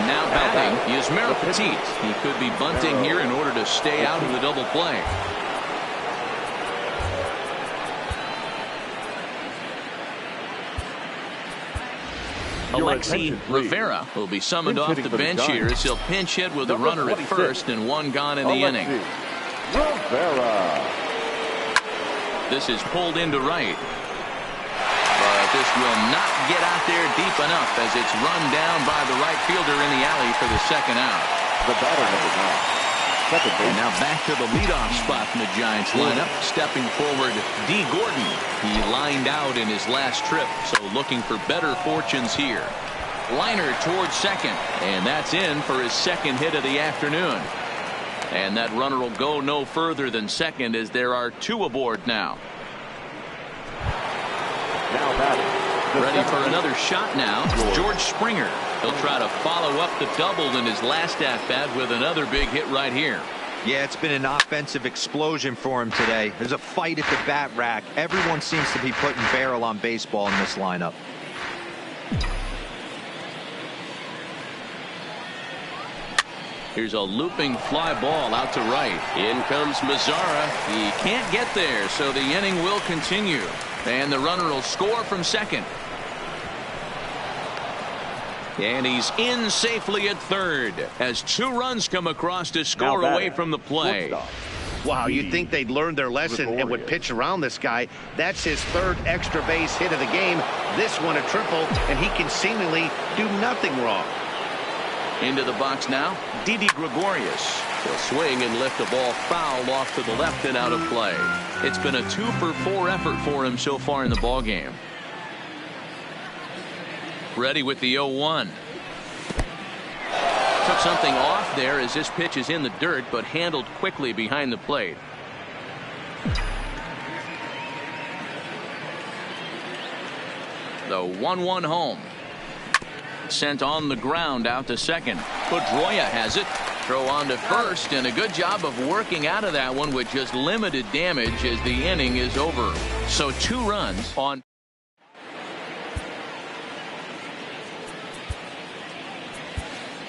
[SPEAKER 5] Now batting is Petit. He could be bunting here in order to stay out of the double play. Alexi Rivera will be summoned off the bench here as he'll pinch hit with a runner at first and 1 gone in the inning.
[SPEAKER 7] Rivera.
[SPEAKER 5] This is pulled into right. But this will not get out there deep enough as it's run down by the right fielder in the alley for the second out.
[SPEAKER 7] The batter number 9.
[SPEAKER 5] And now back to the leadoff spot in the Giants lineup. Stepping forward, D. Gordon. He lined out in his last trip, so looking for better fortunes here. Liner towards second, and that's in for his second hit of the afternoon. And that runner will go no further than second as there are 2 aboard now. Ready for another shot now. George Springer. He'll try to follow up the double in his last at-bat with another big hit right here.
[SPEAKER 10] Yeah, it's been an offensive explosion for him today. There's a fight at the bat rack. Everyone seems to be putting barrel on baseball in this lineup.
[SPEAKER 5] Here's a looping fly ball out to right. In comes Mazzara. He can't get there, so the inning will continue. And the runner will score from second. And he's in safely at third as 2 runs come across to score away from the play.
[SPEAKER 6] Wow, you'd think they'd learned their lesson and would pitch around this guy. That's his 3rd extra base hit of the game. This one a triple, and he can seemingly do nothing wrong.
[SPEAKER 5] Into the box now, Didi Gregorius. He'll swing and lift the ball foul off to the left and out of play. It's been a 2-for-4 effort for him so far in the ballgame. Ready with the 0-1. Took something off there as this pitch is in the dirt, but handled quickly behind the plate. The 1-1 home. Sent on the ground out to second. Pedroia has it. Throw on to first, and a good job of working out of that one with just limited damage as the inning is over. So 2 runs on.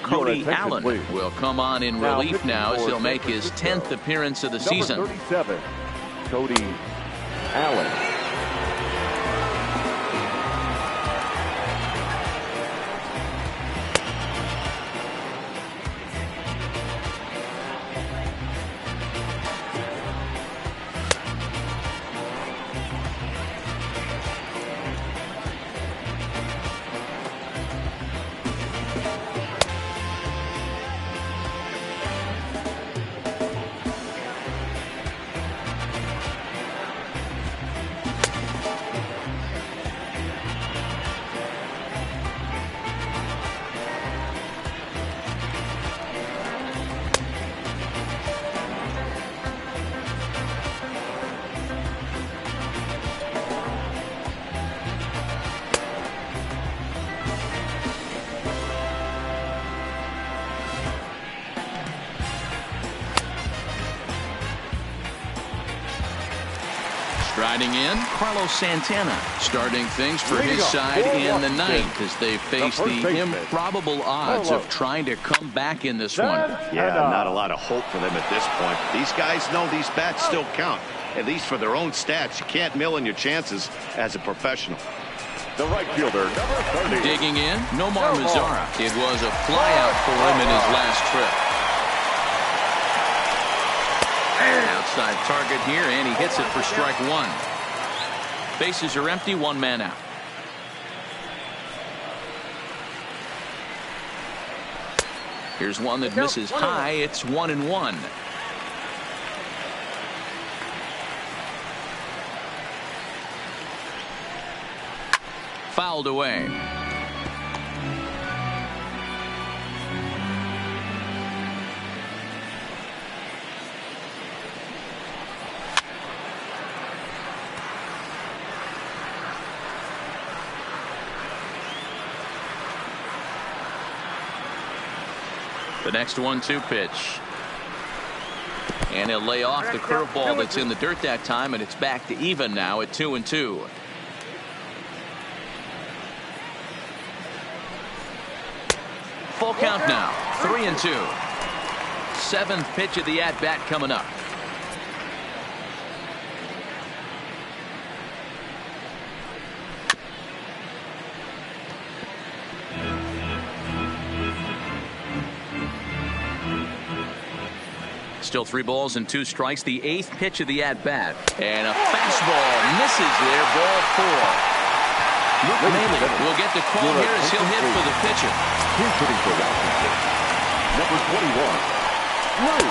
[SPEAKER 5] Cody Allen will come on in relief now as he'll make his 10th appearance of the season.
[SPEAKER 7] 37. Cody Allen.
[SPEAKER 5] Striding in, Carlos Santana starting things for his side in the ninth as they face the improbable odds of trying to come back in this one.
[SPEAKER 6] Yeah, not a lot of hope for them at this point. These guys know these bats still count, at least for their own stats. You can't mill in your chances as a professional.
[SPEAKER 7] The right fielder, number 30.
[SPEAKER 5] Digging in, Nomar Mazara. It was a flyout for him in his last trip. Outside target here, and he hits it for strike one. Bases are empty, one man out. Here's one that misses high. It's 1-1. Fouled away. The next 1-2 pitch. And he'll lay off the curveball that's in the dirt that time, and it's back to even now at 2-2. Full count now, 3-2. Seventh pitch of the at-bat coming up. Still 3 balls and 2 strikes. The 8th pitch of the at-bat. And a fastball misses there. Ball 4. Luke Maile will get the call here as he'll hit for the pitcher.
[SPEAKER 7] He's hitting for Washington. Number 21. Right.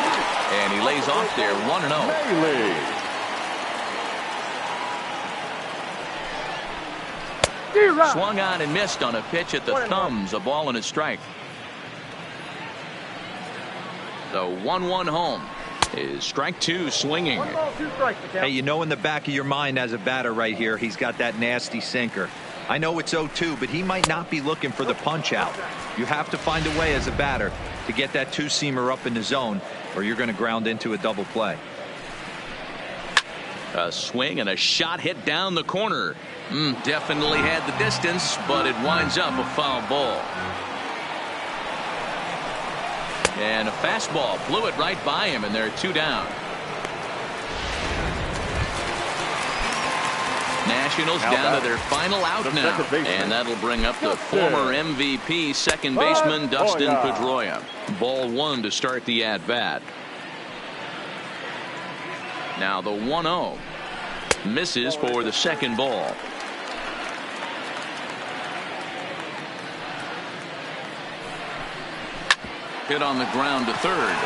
[SPEAKER 5] And he lays off there 1-0.
[SPEAKER 7] Maile.
[SPEAKER 5] Swung on and missed on a pitch at the thumbs. A ball and a strike. The 1-1 home is strike 2 swinging.
[SPEAKER 9] 1 ball, 2 strikes.
[SPEAKER 10] Hey, you know in the back of your mind as a batter right here, he's got that nasty sinker. I know it's 0-2, but he might not be looking for the punch out. You have to find a way as a batter to get that 2-seamer up in the zone, or you're going to ground into a double play.
[SPEAKER 5] A swing and a shot hit down the corner. Definitely had the distance, but it winds up a foul ball. And a fastball blew it right by him, and they're 2 down. Nationals down to their final out now, and that'll bring up the former MVP second baseman Dustin Pedroia. Ball 1 to start the at-bat. Now the 1-0 misses for the second ball. Hit on the ground to third.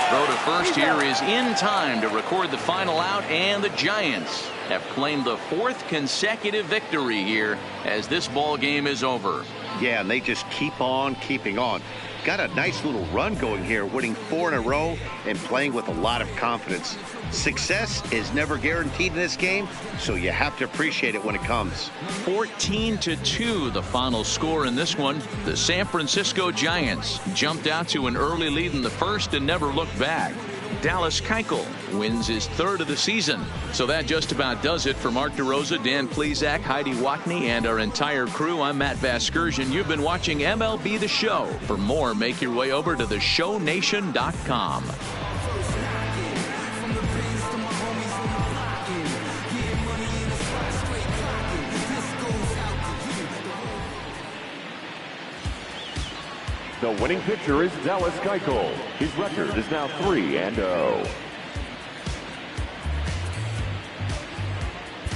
[SPEAKER 5] Throw to first here is in time to record the final out, and the Giants have claimed the 4th consecutive victory here as this ball game is over.
[SPEAKER 6] Yeah, and they just keep on keeping on. Got a nice little run going here, winning 4 in a row and playing with a lot of confidence. Success is never guaranteed in this game, so you have to appreciate it when it comes.
[SPEAKER 5] 14-2 the final score in this one. The San Francisco Giants jumped out to an early lead in the first and never looked back. Dallas Keuchel wins his 3rd of the season. So that just about does it for Mark DeRosa, Dan Plesac, Heidi Watney, and our entire crew. I'm Matt Vasgersian. You've been watching MLB The Show. For more, make your way over to theshownation.com.
[SPEAKER 7] the winning pitcher is Dallas Keuchel. His record is now 3-0.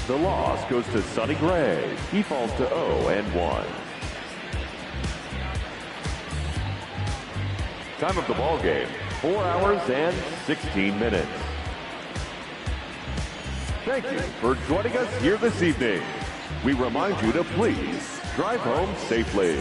[SPEAKER 7] The loss goes to Sonny Gray. He falls to 0-1. Time of the ball game, 4 hours and 16 minutes. Thank you for joining us here this evening. We remind you to please drive home safely.